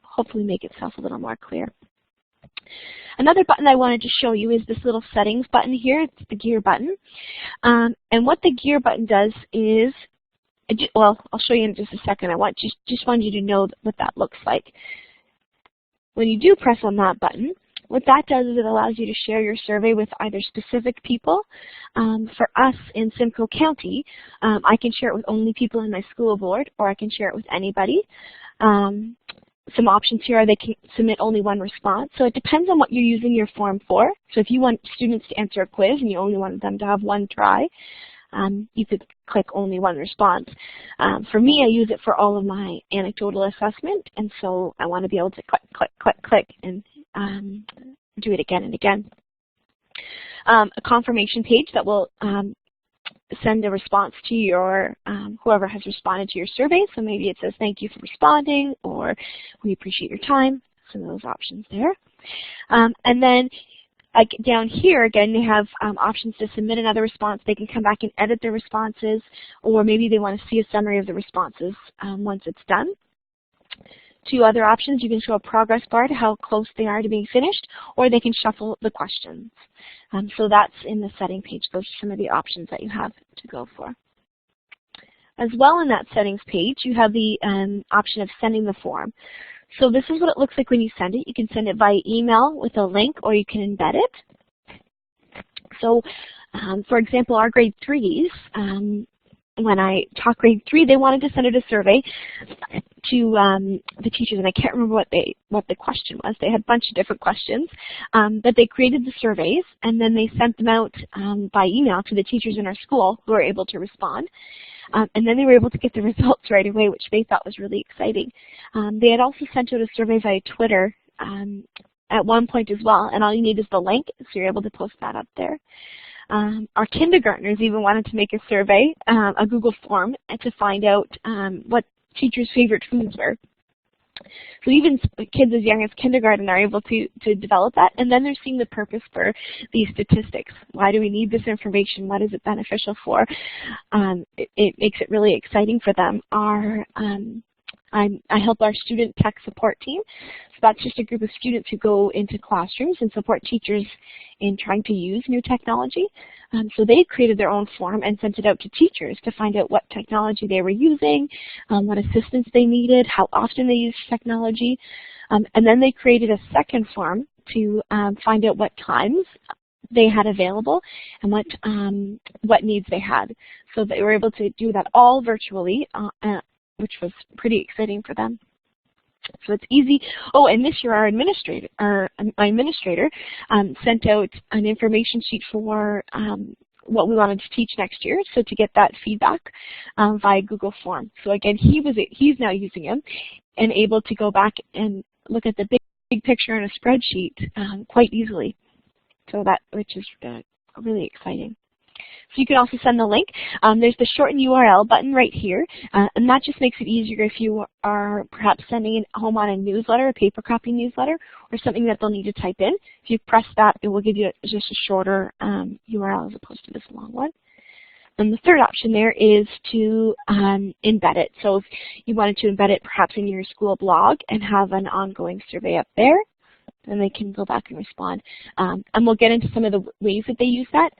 hopefully make itself a little more clear. Another button I wanted to show you is this little settings button here. It's the gear button. And what the gear button does is well, I'll show you in just a second. I just want you to know what that looks like. When you do press on that button, what that does is it allows you to share your survey with either specific people. For us in Simcoe County, I can share it with only people in my school board, or I can share it with anybody. Some options here are they can submit only one response. So it depends on what you're using your form for. So if you want students to answer a quiz and you only want them to have one try, you could click only one response. For me, I use it for all of my anecdotal assessment, and so I want to be able to click, click, click, click, and do it again and again. A confirmation page that will send a response to your whoever has responded to your survey. So maybe it says thank you for responding, or we appreciate your time. Some of those options there. And then down here, again, they have options to submit another response. They can come back and edit their responses, or maybe they want to see a summary of the responses once it's done. Two other options, you can show a progress bar to how close they are to being finished, or they can shuffle the questions. So that's in the setting page. Those are some of the options that you have to go for. As well, in that settings page, you have the option of sending the form. So this is what it looks like when you send it. You can send it via email with a link, or you can embed it. So, for example, our grade 3s, when I taught grade 3, they wanted to send out a survey to the teachers, and I can't remember what the question was. They had a bunch of different questions, but they created the surveys, and then they sent them out by email to the teachers in our school who were able to respond. And then they were able to get the results right away, which they thought was really exciting. They had also sent out a survey via Twitter at one point as well, and all you need is the link, so you're able to post that up there. Our kindergartners even wanted to make a survey, a Google form, to find out what teachers' favorite foods were. So even kids as young as kindergarten are able to develop that, and then they're seeing the purpose for these statistics. Why do we need this information? What is it beneficial for? It makes it really exciting for them. I help our student tech support team. So that's just a group of students who go into classrooms and support teachers in trying to use new technology. So they created their own form and sent it out to teachers to find out what technology they were using, what assistance they needed, how often they used technology. And then they created a second form to find out what times they had available and what needs they had. So they were able to do that all virtually, which was pretty exciting for them. So it's easy. Oh, and this year our my administrator sent out an information sheet for what we wanted to teach next year, so to get that feedback via Google Form. So again, he's now using them and able to go back and look at the big picture in a spreadsheet quite easily. So which is really exciting. So you can also send the link. There's the shorten URL button right here, and that just makes it easier if you are perhaps sending it home on a newsletter, a paper copy newsletter, or something that they'll need to type in. If you press that, it will give you just a shorter URL as opposed to this long one. And the third option there is to embed it. So if you wanted to embed it perhaps in your school blog and have an ongoing survey up there, then they can go back and respond. And we'll get into some of the ways that they use that.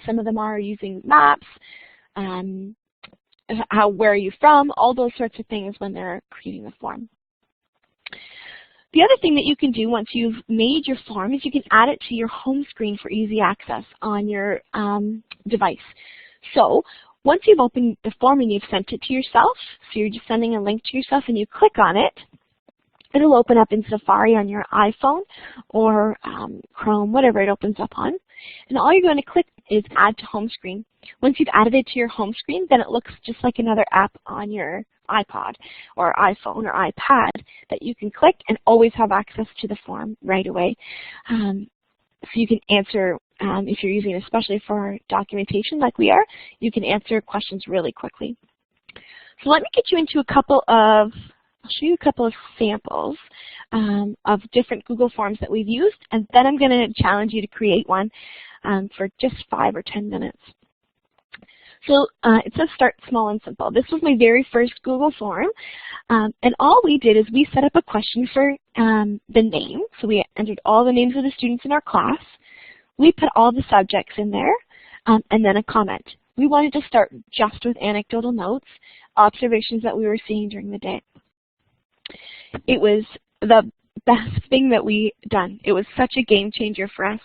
Some of them are using maps, where are you from, all those sorts of things when they're creating the form. The other thing that you can do once you've made your form is you can add it to your home screen for easy access on your device. So once you've opened the form and you've sent it to yourself, so you're just sending a link to yourself and you click on it, it'll open up in Safari on your iPhone or Chrome, whatever it opens up on. And all you're going to click is Add to Home Screen. Once you've added it to your home screen, then it looks just like another app on your iPod or iPhone or iPad that you can click and always have access to the form right away. So you can answer, if you're using it especially for documentation like we are, you can answer questions really quickly. So let me get you into I'll show you a couple of samples of different Google Forms that we've used, and then I'm going to challenge you to create one for just 5 or 10 minutes. So it says start small and simple. This was my very first Google Form, and all we did is we set up a question for the name. So we entered all the names of the students in our class. We put all the subjects in there, and then a comment. We wanted to start just with anecdotal notes, observations that we were seeing during the day. It was the best thing that we done. It was such a game changer for us.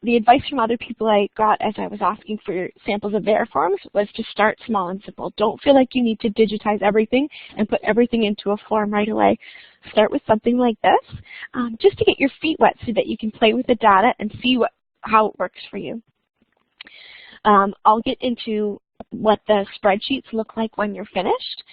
The advice from other people I got as I was asking for samples of their forms was to start small and simple. Don't feel like you need to digitize everything and put everything into a form right away. Start with something like this, just to get your feet wet so that you can play with the data and see how it works for you. I'll get into what the spreadsheets look like when you're finished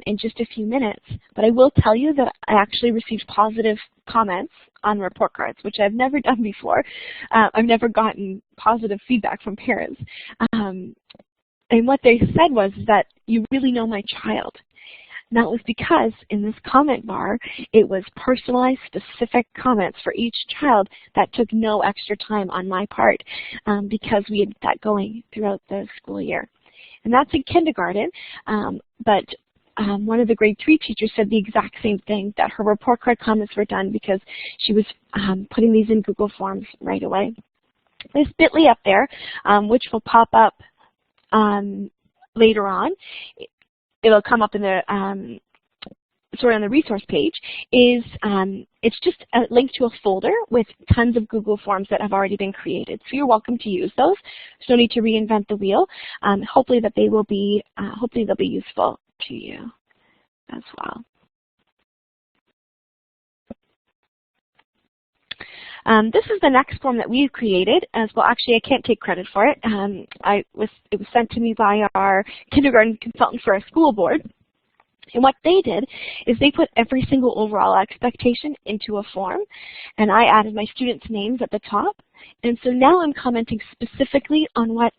in just a few minutes, but I will tell you that I actually received positive comments on report cards, which I've never done before. I've never gotten positive feedback from parents. And what they said was that you really know my child. And that was because in this comment bar, it was personalized, specific comments for each child that took no extra time on my part because we had that going throughout the school year. And that's in kindergarten, but one of the grade 3 teachers said the exact same thing, that her report card comments were done because she was putting these in Google Forms right away. There's Bitly up there, which will pop up later on. It'll come up in the on the resource page. It's just a link to a folder with tons of Google Forms that have already been created. So you're welcome to use those. There's no need to reinvent the wheel. Hopefully that they will be they'll be useful to you as well. This is the next form that we've created as well. Actually, I can't take credit for it. It was sent to me by our kindergarten consultant for our school board. And what they did is they put every single overall expectation into a form, and I added my students' names at the top. And so now I'm commenting specifically on what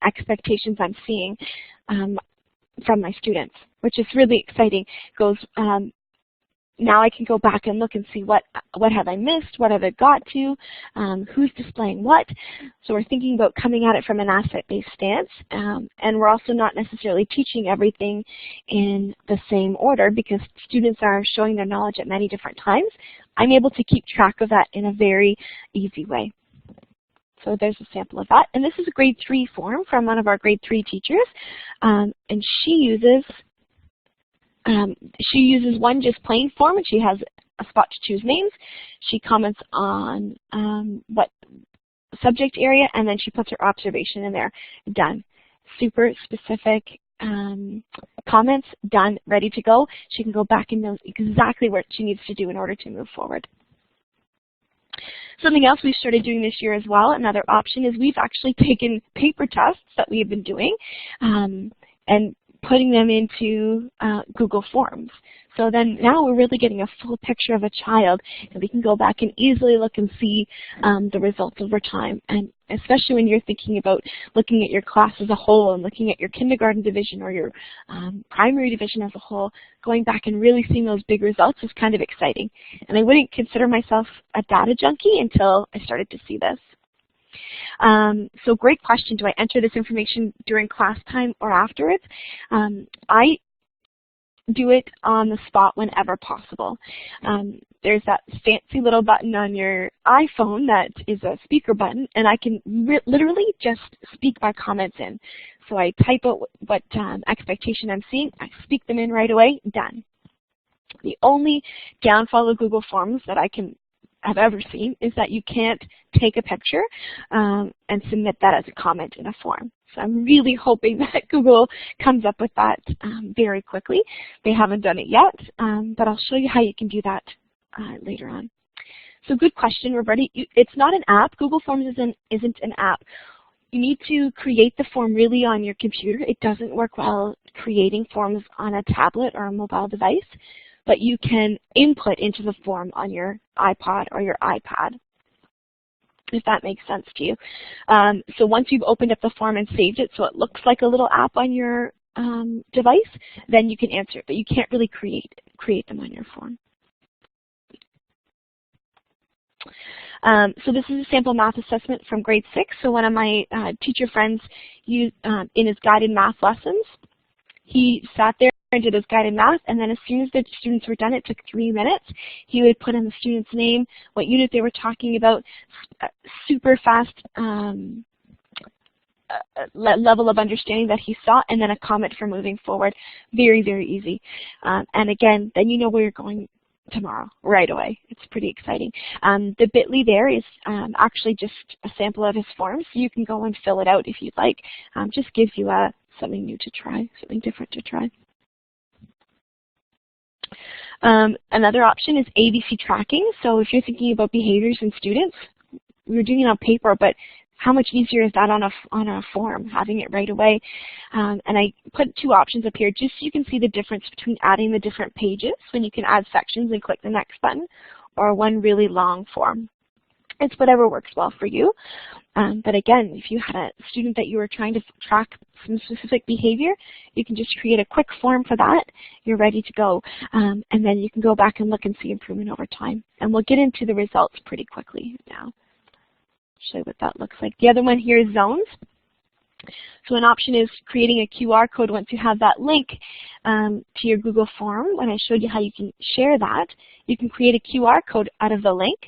expectations I'm seeing from my students, which is really exciting. It goes, now I can go back and look and see what have I missed, what have I got to, who's displaying what. So we're thinking about coming at it from an asset-based stance, and we're also not necessarily teaching everything in the same order because students are showing their knowledge at many different times. I'm able to keep track of that in a very easy way. So there's a sample of that. And this is a grade 3 form from one of our grade 3 teachers, and she uses one just plain form, and she has a spot to choose names. She comments on what subject area, and then she puts her observation in there. Done. Super specific comments, done, ready to go. She can go back and know exactly what she needs to do in order to move forward. Something else we've started doing this year as well, another option, is we've actually taken paper tests that we've been doing and putting them into Google Forms. So then now we're really getting a full picture of a child, and we can go back and easily look and see the results over time. And especially when you're thinking about looking at your class as a whole and looking at your kindergarten division or your primary division as a whole, going back and really seeing those big results is kind of exciting. And I wouldn't consider myself a data junkie until I started to see this. So great question. Do I enter this information during class time or afterwards? I do it on the spot whenever possible. There's that fancy little button on your iPhone that is a speaker button, and I can literally just speak my comments in. So I type out what expectation I'm seeing, I speak them in right away, done. The only downfall of Google Forms that I've ever seen is that you can't take a picture and submit that as a comment in a form. So I'm really hoping that Google comes up with that very quickly. They haven't done it yet, but I'll show you how you can do that later on. So good question, we're ready. It's not an app. Google Forms isn't an app. You need to create the form really on your computer. It doesn't work well creating forms on a tablet or a mobile device, but you can input into the form on your iPod or your iPad, if that makes sense to you. So once you've opened up the form and saved it so it looks like a little app on your device, then you can answer it, but you can't really create them on your form. So this is a sample math assessment from grade 6. So one of my teacher friends used in his guided math lessons, he sat there and did his guided math, and then as soon as the students were done, it took 3 minutes. He would put in the student's name, what unit they were talking about, super fast level of understanding that he saw, and then a comment for moving forward. Very, very easy. And again, then you know where you're going tomorrow, right away. It's pretty exciting. The bit.ly there is actually just a sample of his form, so you can go and fill it out if you'd like. Just gives you something new to try, something different to try. Another option is ABC tracking. So if you're thinking about behaviors in students, we were doing it on paper, but how much easier is that on a form, having it right away? And I put two options up here just so you can see the difference between adding the different pages when you can add sections and click the next button, or one really long form. It's whatever works well for you. But again, if you had a student that you were trying to track some specific behavior, you can just create a quick form for that. You're ready to go. And then you can go back and look and see improvement over time. And we'll get into the results pretty quickly now. Show you what that looks like. The other one here is zones. So an option is creating a QR code once you have that link to your Google form. When I showed you how you can share that, you can create a QR code out of the link,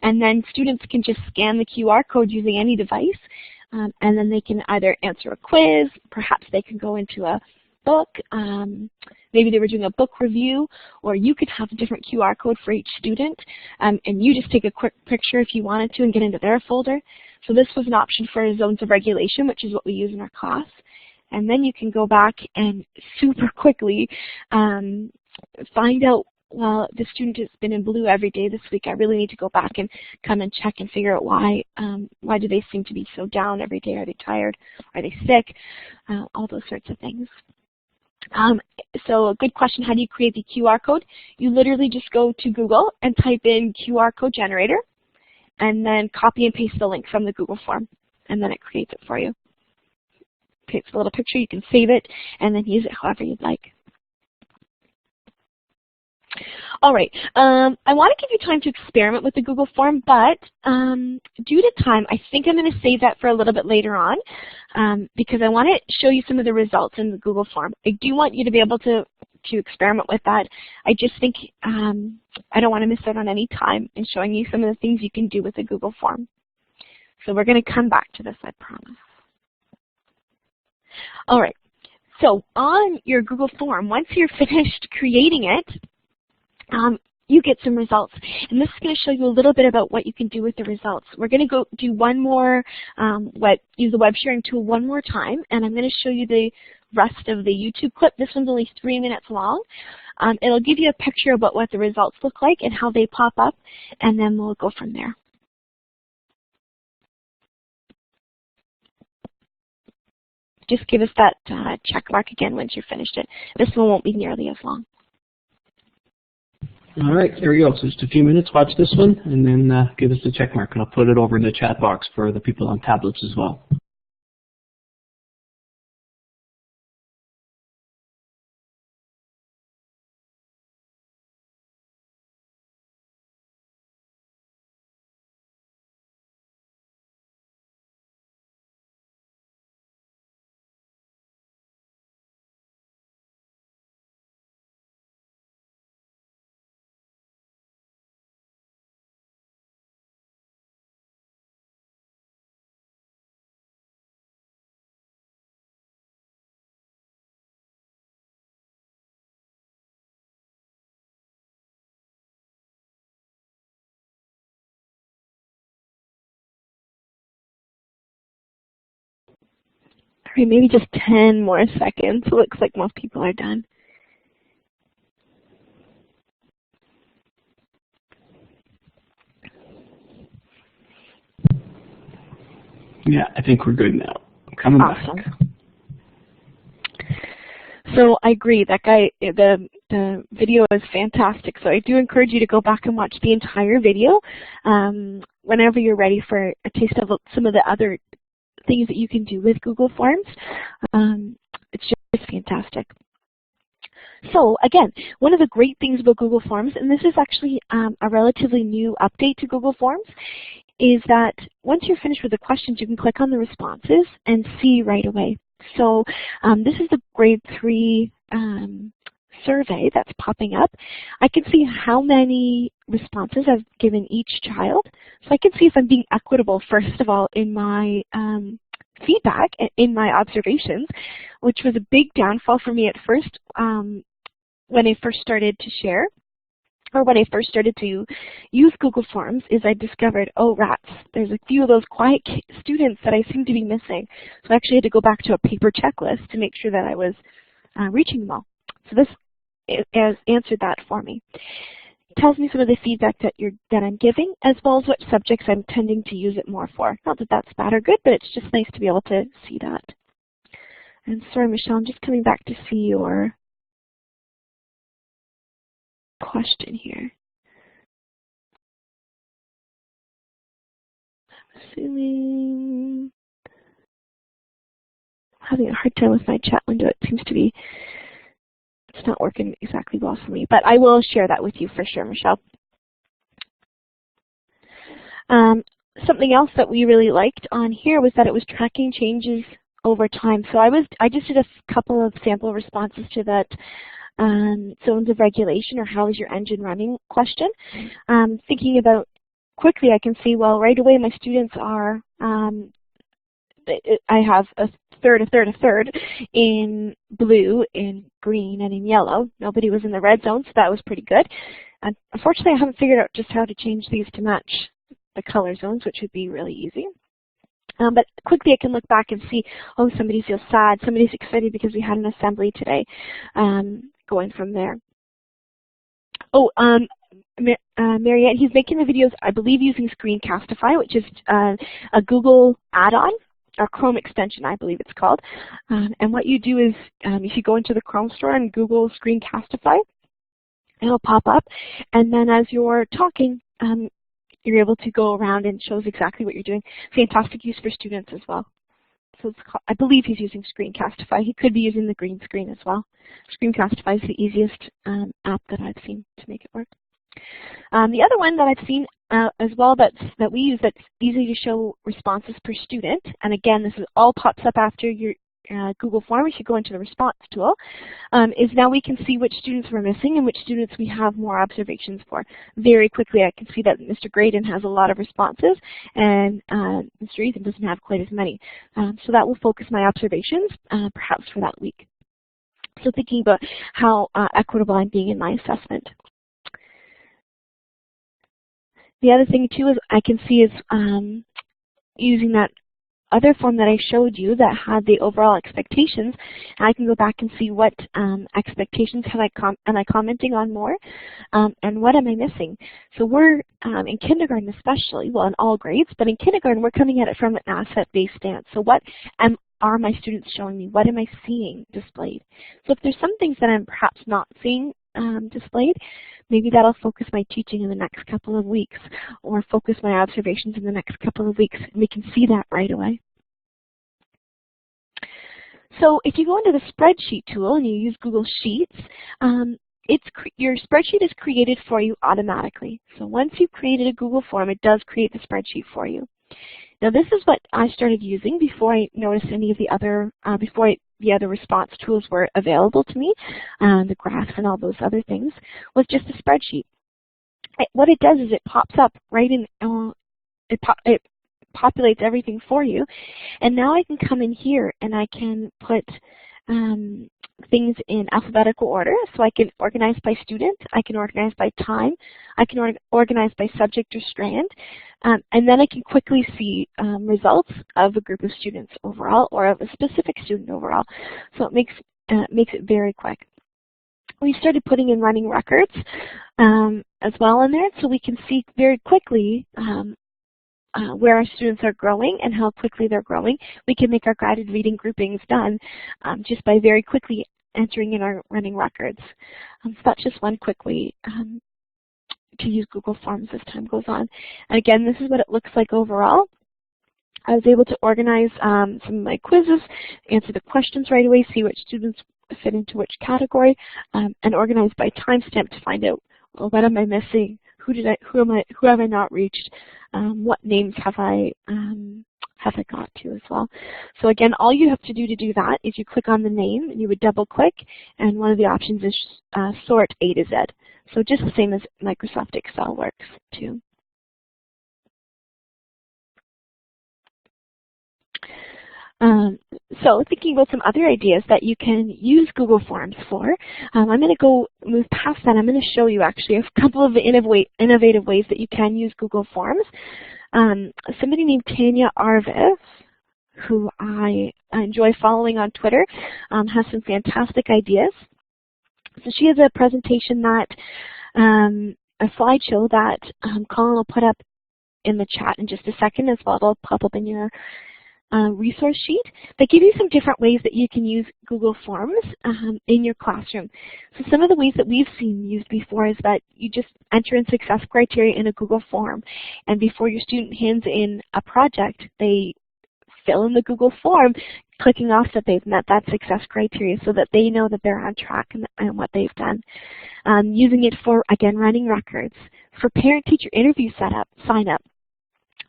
and then students can just scan the QR code using any device, and then they can either answer a quiz, perhaps they can go into a book, maybe they were doing a book review, or you could have a different QR code for each student, and you just take a quick picture if you wanted to and get into their folder. So this was an option for zones of regulation, which is what we use in our class. And then you can go back and super quickly find out, well, the student has been in blue every day this week. I really need to go back and come and check and figure out why do they seem to be so down every day? Are they tired? Are they sick? All those sorts of things. So a good question, how do you create the QR code? You literally just go to Google and type in QR code generator, and then copy and paste the link from the Google form, and then it creates it for you. Creates a little picture, you can save it, and then use it however you'd like. All right, I want to give you time to experiment with the Google form, but due to time, I think I'm going to save that for a little bit later on because I want to show you some of the results in the Google form. I do want you to be able to experiment with that. I just think I don't want to miss out on any time in showing you some of the things you can do with the Google form. So we're going to come back to this, I promise. All right, so on your Google form, once you're finished creating it, you get some results. And this is going to show you a little bit about what you can do with the results. We're going to go do one more, use the web sharing tool one more time, and I'm going to show you the rest of the YouTube clip. This one's only 3 minutes long. It'll give you a picture about what the results look like and how they pop up, and then we'll go from there. Just give us that check mark again once you've finished it. This one won't be nearly as long. All right, here we go. So just a few minutes, watch this one, and then give us the check mark, and I'll put it over in the chat box for the people on tablets as well. All right, maybe just 10 more seconds. It looks like most people are done. Yeah, I think we're good now. I'm coming back. So I agree, that guy, the video is fantastic. So I do encourage you to go back and watch the entire video whenever you're ready for a taste of some of the other things that you can do with Google Forms. It's just fantastic. So again, one of the great things about Google Forms, and this is actually a relatively new update to Google Forms, is that once you're finished with the questions, you can click on the responses and see right away. So this is the grade 3 survey that's popping up. I can see how many responses I've given each child. So I can see if I'm being equitable, first of all, in my feedback in my observations, which was a big downfall for me at first when I first started to share, or when I first started to use Google Forms, is I discovered, oh rats, there's a few of those quiet students that I seem to be missing. So I actually had to go back to a paper checklist to make sure that I was reaching them all. So this has answered that for me. It tells me some of the feedback that I'm giving, as well as what subjects I'm tending to use it more for. Not that that's bad or good, but it's just nice to be able to see that. And sorry, Michelle, I'm just coming back to see your question here. I'm assuming I'm having a hard time with my chat window. It seems to be, it's not working exactly well for me, but I will share that with you for sure, Michelle. Something else that we really liked on here was that it was tracking changes over time. So I just did a couple of sample responses to that zones of regulation, or how is your engine running question. Thinking about quickly, I can see, well, right away my students are, I have a third in blue, in green, and in yellow. Nobody was in the red zone, so that was pretty good. Unfortunately, I haven't figured out just how to change these to match the color zones, which would be really easy. But quickly I can look back and see, oh, somebody feels sad, somebody's excited because we had an assembly today, going from there. Oh, Mariette, he's making the videos, I believe, using Screencastify, which is a Google add-on, or Chrome extension, I believe it's called. And what you do is, if you go into the Chrome store and Google Screencastify, it'll pop up, and then as you're talking, you're able to go around and shows exactly what you're doing. Fantastic use for students as well. So it's called, I believe he's using Screencastify. He could be using the green screen as well. Screencastify is the easiest app that I've seen to make it work. The other one that I've seen as well that we use that's easy to show responses per student, and again, this is all pops up after your Google form if you go into the response tool, is now we can see which students we're missing and which students we have more observations for. Very quickly I can see that Mr. Graydon has a lot of responses and Mr. Ethan doesn't have quite as many. So that will focus my observations perhaps for that week. So thinking about how equitable I'm being in my assessment. The other thing too is I can see is using that other form that I showed you that had the overall expectations, I can go back and see what expectations am I commenting on more, and what am I missing. So we're in kindergarten especially, well in all grades, but in kindergarten we're coming at it from an asset-based stance. So what are my students showing me? What am I seeing displayed? So if there's some things that I'm perhaps not seeing displayed, maybe that'll focus my teaching in the next couple of weeks, or focus my observations in the next couple of weeks, and we can see that right away. So if you go into the spreadsheet tool and you use Google Sheets, your spreadsheet is created for you automatically. So once you've created a Google form, it does create the spreadsheet for you. Now this is what I started using before I noticed any of the other, the other response tools were available to me, the graphs and all those other things, was just a spreadsheet. What it does is it pops up right in, it populates everything for you, and now I can come in here and I can put things in alphabetical order. So I can organize by student, I can organize by time, I can organize by subject or strand, and then I can quickly see results of a group of students overall, or of a specific student overall. So it makes it very quick. We started putting in running records as well in there, so we can see very quickly where our students are growing and how quickly they're growing. We can make our guided reading groupings done just by very quickly entering in our running records. So that's just one quick way to use Google Forms as time goes on. And again, this is what it looks like overall. I was able to organize some of my quizzes, answer the questions right away, see which students fit into which category, and organize by timestamp to find out, well, what am I missing? Who have I not reached? What names have I got to as well? So again, all you have to do that is you click on the name and you would double click, and one of the options is sort A to Z. So just the same as Microsoft Excel works too. So thinking about some other ideas that you can use Google Forms for, I'm going to move past that. I'm going to show you actually a couple of innovative ways that you can use Google Forms. Somebody named Tanya Arvis, who I enjoy following on Twitter, has some fantastic ideas. So she has a presentation that, a slideshow that Colin will put up in the chat in just a second as well. It'll pop up in your resource sheet that give you some different ways that you can use Google Forms in your classroom. So some of the ways that we've seen used before is that you just enter in success criteria in a Google form, and before your student hands in a project, they fill in the Google form, clicking off that they've met that success criteria so that they know that they're on track and what they've done. Using it for, again, running records. For parent-teacher interview sign up.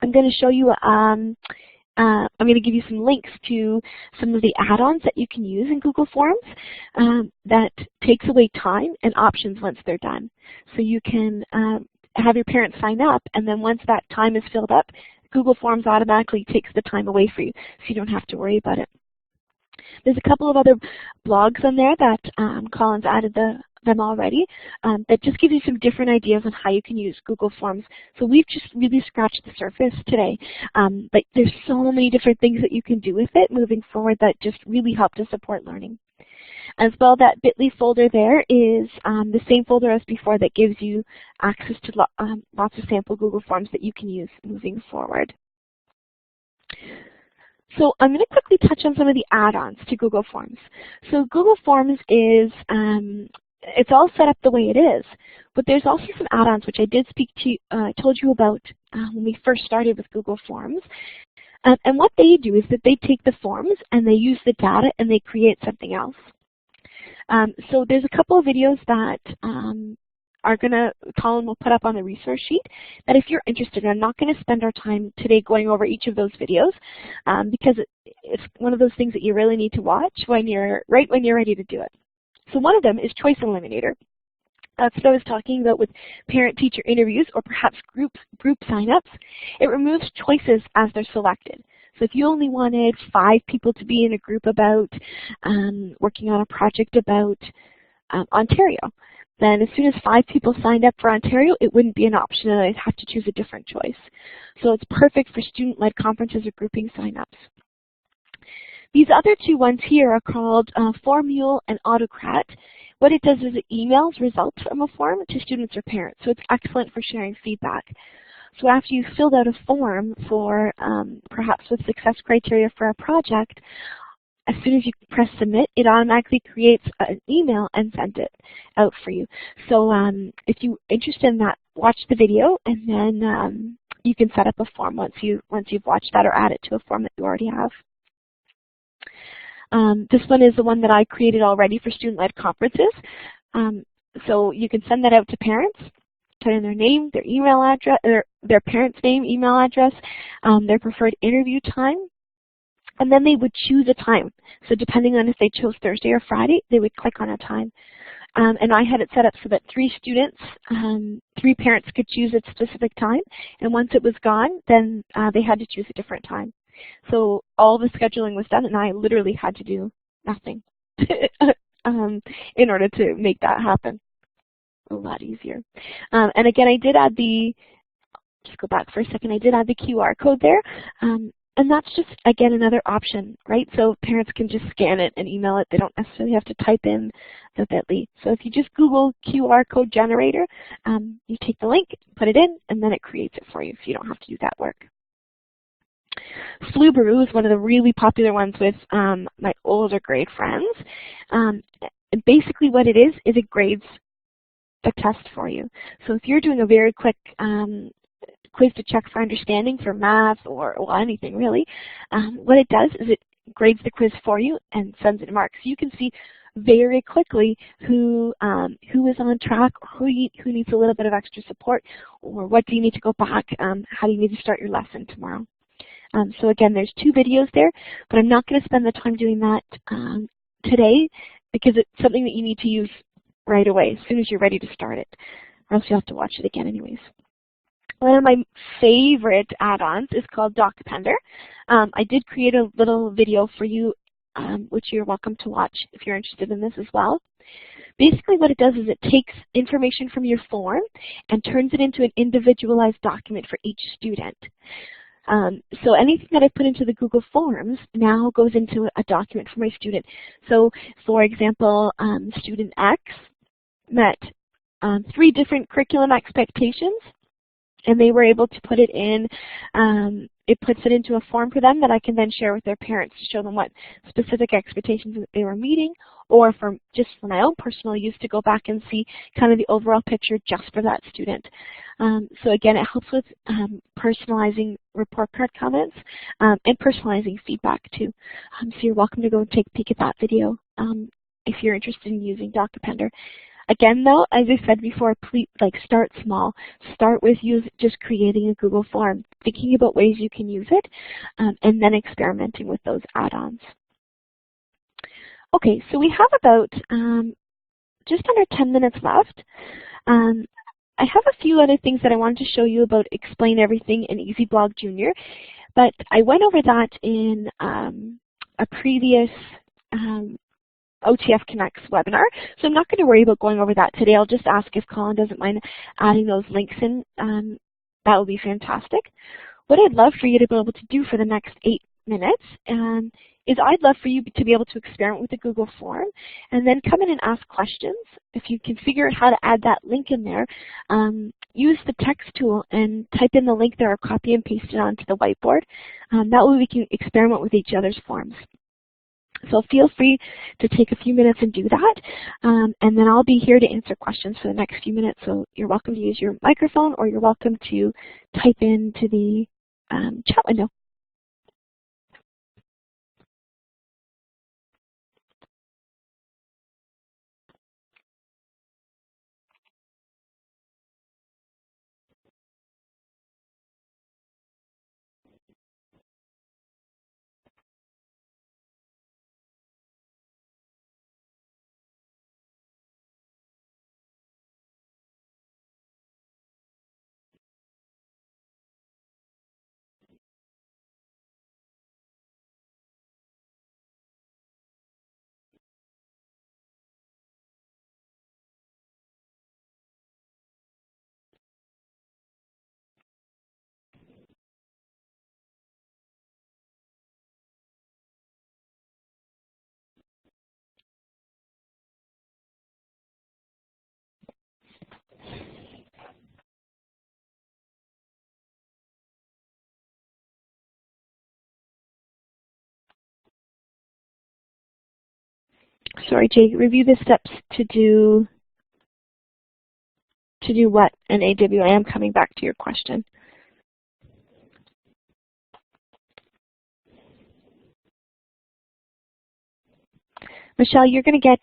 I'm going to show you I'm going to give you some links to some of the add-ons that you can use in Google Forms that takes away time and options once they're done. So you can have your parents sign up, and then once that time is filled up, Google Forms automatically takes the time away for you, so you don't have to worry about it. There's a couple of other blogs on there that Colin's added them already that just give you some different ideas on how you can use Google Forms. So we've just really scratched the surface today, but there's so many different things that you can do with it moving forward that just really help to support learning. As well, that bit.ly folder there is the same folder as before that gives you access to lots of sample Google Forms that you can use moving forward. So I'm going to quickly touch on some of the add-ons to Google Forms. So Google Forms is it's all set up the way it is, but there's also some add-ons which I did told you about when we first started with Google Forms. And what they do is that they take the forms and they use the data and they create something else. So there's a couple of videos that Colin will put up on the resource sheet that if you're interested, I'm not going to spend our time today going over each of those videos because it's one of those things that you really need to watch when you're ready to do it. So one of them is Choice Eliminator. That's what I was talking about with parent-teacher interviews or perhaps group sign-ups. It removes choices as they're selected. So if you only wanted 5 people to be in a group about working on a project about Ontario, then as soon as 5 people signed up for Ontario, it wouldn't be an option and I'd have to choose a different choice. So it's perfect for student-led conferences or grouping sign-ups. These other two ones here are called Formule and Autocrat. What it does is it emails results from a form to students or parents, so it's excellent for sharing feedback. So after you've filled out a form for perhaps with success criteria for a project, as soon as you press submit, it automatically creates an email and sends it out for you. So if you're interested in that, watch the video and then you can set up a form once you've watched that or add it to a form that you already have. This one is the one that I created already for student-led conferences. So you can send that out to parents, put in their name, their email address, their parent's name, email address, their preferred interview time, and then they would choose a time. So depending on if they chose Thursday or Friday, they would click on a time. And I had it set up so that 3 parents could choose a specific time, and once it was gone, then they had to choose a different time. So all the scheduling was done, and I literally had to do nothing in order to make that happen. A lot easier. And again, I did add just go back for a second, I did add the QR code there. And that's just, again, another option, right? So parents can just scan it and email it. They don't necessarily have to type in the bit.ly. So if you just Google QR code generator, you take the link, put it in, and then it creates it for you, so you don't have to do that work. Flubaroo is one of the really popular ones with my older grade friends. And basically what it is it grades the test for you. So if you're doing a very quick quiz to check for understanding for math or well, anything really, what it does is it grades the quiz for you and sends it to marks. So you can see very quickly who is on track, or who needs a little bit of extra support, or what do you need to go back, how do you need to start your lesson tomorrow. So again, there's 2 videos there, but I'm not going to spend the time doing that today because it's something that you need to use right away as soon as you're ready to start it, or else you'll have to watch it again anyways. One of my favorite add-ons is called DocPender. I did create a little video for you, which you're welcome to watch if you're interested in this as well. Basically what it does is it takes information from your form and turns it into an individualized document for each student. So anything that I put into the Google Forms now goes into a document for my student. So for example, student X met 3 different curriculum expectations, and they were able to put it in, it puts it into a form for them that I can then share with their parents to show them what specific expectations that they were meeting, or just for my own personal use to go back and see kind of the overall picture just for that student. So again, it helps with personalizing report card comments and personalizing feedback too. So you're welcome to go and take a peek at that video if you're interested in using DocuPender. Again, though, as I said before, please start small. Start with just creating a Google form, thinking about ways you can use it, and then experimenting with those add-ons. Okay, so we have about just under 10 minutes left. I have a few other things that I wanted to show you about Explain Everything in EasyBlog Junior, but I went over that in a previous OTF Connects webinar, so I'm not going to worry about going over that today. I'll just ask if Colin doesn't mind adding those links in. That would be fantastic. What I'd love for you to be able to do for the next 8 minutes is I'd love for you to be able to experiment with the Google form and then come in and ask questions. If you can figure out how to add that link in there, use the text tool and type in the link there or copy and paste it onto the whiteboard. That way we can experiment with each other's forms. So feel free to take a few minutes and do that, and then I'll be here to answer questions for the next few minutes. So you're welcome to use your microphone, or you're welcome to type into the chat window. Sorry, Jay, review the steps to do what in AW? I am coming back to your question. Michelle, you're going to get,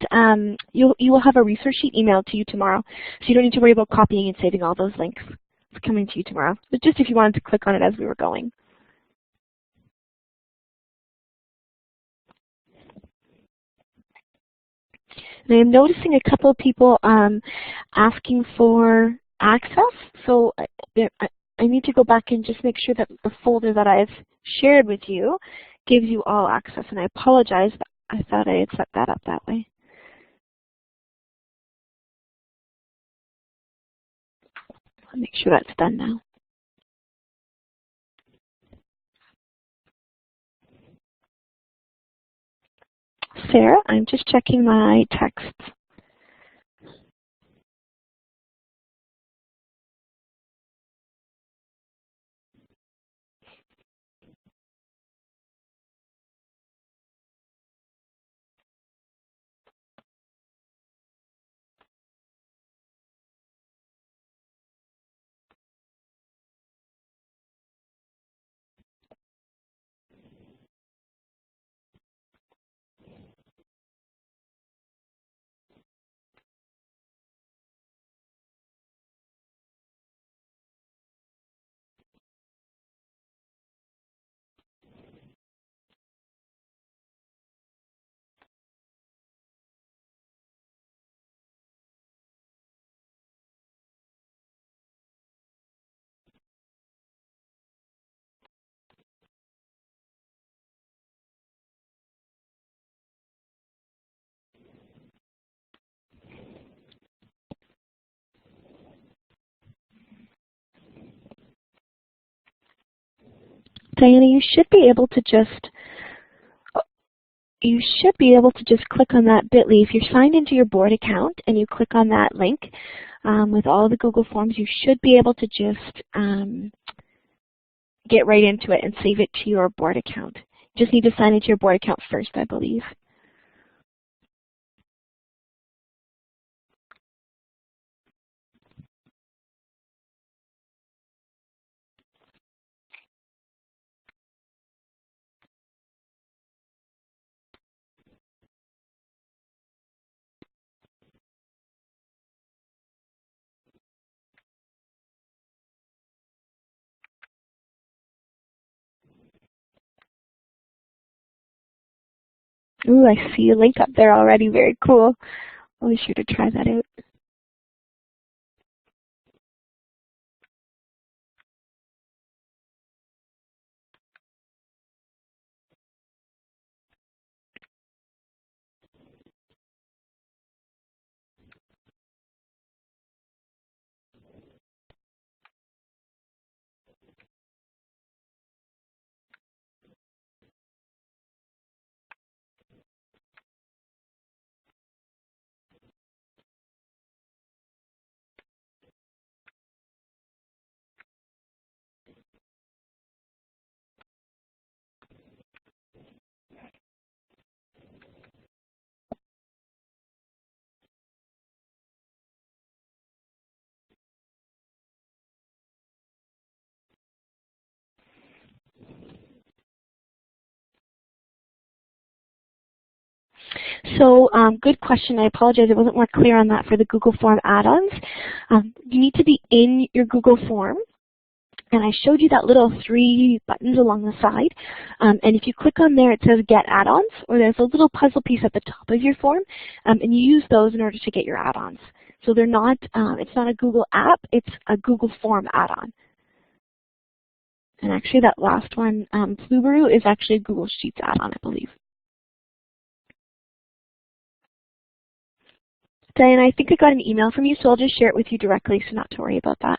you will have a resource sheet emailed to you tomorrow, so you don't need to worry about copying and saving all those links. It's coming to you tomorrow, but just if you wanted to click on it as we were going. And I am noticing a couple of people asking for access, so I need to go back and just make sure that the folder that I've shared with you gives you all access, and I apologize, but I thought I had set that up that way. I'll make sure that's done now. Sarah, I'm just checking my texts. Diana, you should be able to just click on that bit.ly. If you're signed into your board account and you click on that link with all the Google Forms, you should be able to just get right into it and save it to your board account. You just need to sign into your board account first, I believe. Ooh, I see a link up there already. Very cool. I'll be sure to try that out. So good question. I apologize. I wasn't more clear on that for the Google Form add-ons. You need to be in your Google Form. And I showed you that little 3 buttons along the side. And if you click on there, it says Get Add-ons, or there's a little puzzle piece at the top of your form. And you use those in order to get your add-ons. So they're not, it's not a Google app, it's a Google Form add-on. And actually that last one, Flubaroo, is actually a Google Sheets add-on, I believe. Diana, I think I got an email from you, so I'll just share it with you directly, so not to worry about that.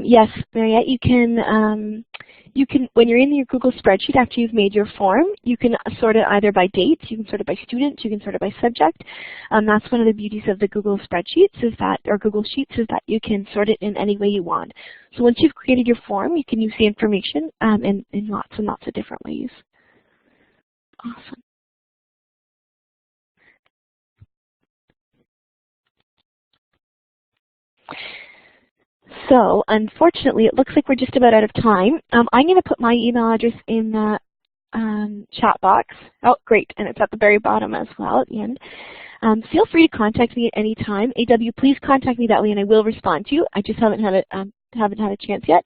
Yes, Mariette, you can, when you're in your Google spreadsheet after you've made your form, you can sort it either by dates, you can sort it by students, you can sort it by subject. That's one of the beauties of the Google spreadsheets is that, or Google Sheets, is that you can sort it in any way you want. So once you've created your form, you can use the information in lots and lots of different ways. Awesome. So, unfortunately, it looks like we're just about out of time. I'm going to put my email address in the chat box. Oh, great, and it's at the very bottom as well at the end. Feel free to contact me at any time. AW, please contact me that way, and I will respond to you. I just haven't had a chance yet.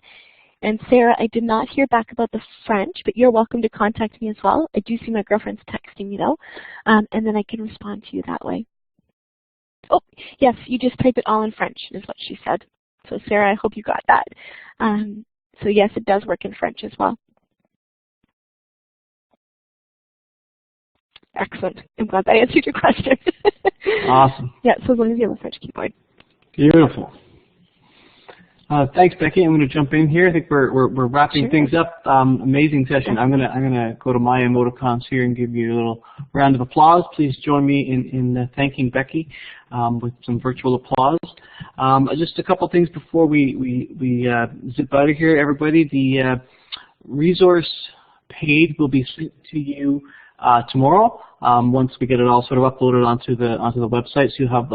And Sarah, I did not hear back about the French, but you're welcome to contact me as well. I do see my girlfriend's texting me though, and then I can respond to you that way. Oh, yes, you just type it all in French, is what she said. So Sarah, I hope you got that. So yes, it does work in French as well. Excellent. I'm glad that answered your question. Awesome. Yeah, so as long as you have a French keyboard. Beautiful. Thanks, Becky. I'm going to jump in here. I think we're wrapping things up. Amazing session. I'm gonna go to my emoticons here and give you a little round of applause. Please join me in thanking Becky with some virtual applause. Just a couple things before we zip out of here, everybody. The resource page will be sent to you tomorrow. Once we get it all sort of uploaded onto the website, so you'll have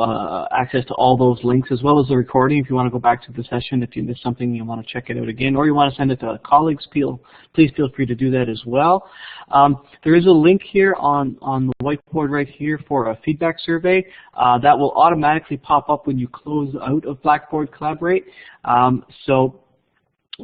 access to all those links as well as the recording. If you want to go back to the session, if you missed something, you want to check it out again, or you want to send it to colleagues, please feel free to do that as well. There is a link here on the whiteboard right here for a feedback survey that will automatically pop up when you close out of Blackboard Collaborate. So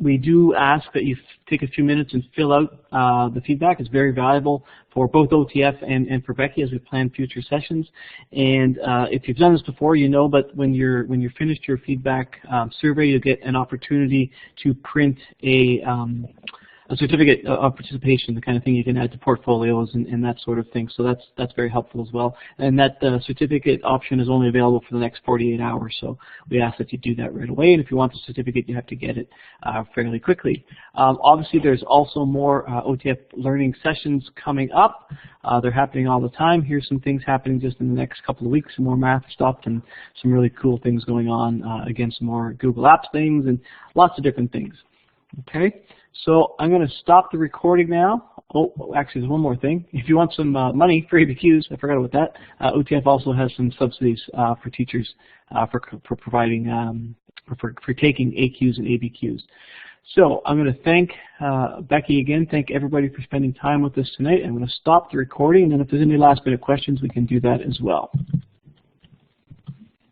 we do ask that you take a few minutes and fill out the feedback. It's very valuable for both OTF and for Becky as we plan future sessions. And if you've done this before, you know, but when you're finished your feedback survey, you'll get an opportunity to print a certificate of participation, the kind of thing you can add to portfolios and that sort of thing. So that's very helpful as well. And that certificate option is only available for the next 48 hours. So we ask that you do that right away. And if you want the certificate, you have to get it fairly quickly. Obviously, there's also more OTF learning sessions coming up. They're happening all the time. Here's some things happening just in the next couple of weeks. Some more math stuff and some really cool things going on. Again, some more Google Apps things and lots of different things. Okay, so I'm going to stop the recording now. Oh, actually, there's one more thing. If you want some money for ABQs, I forgot about that. OTF also has some subsidies for teachers for providing for taking AQs and ABQs. So I'm going to thank Becky again. Thank everybody for spending time with us tonight. I'm going to stop the recording, and then if there's any last minute questions, we can do that as well.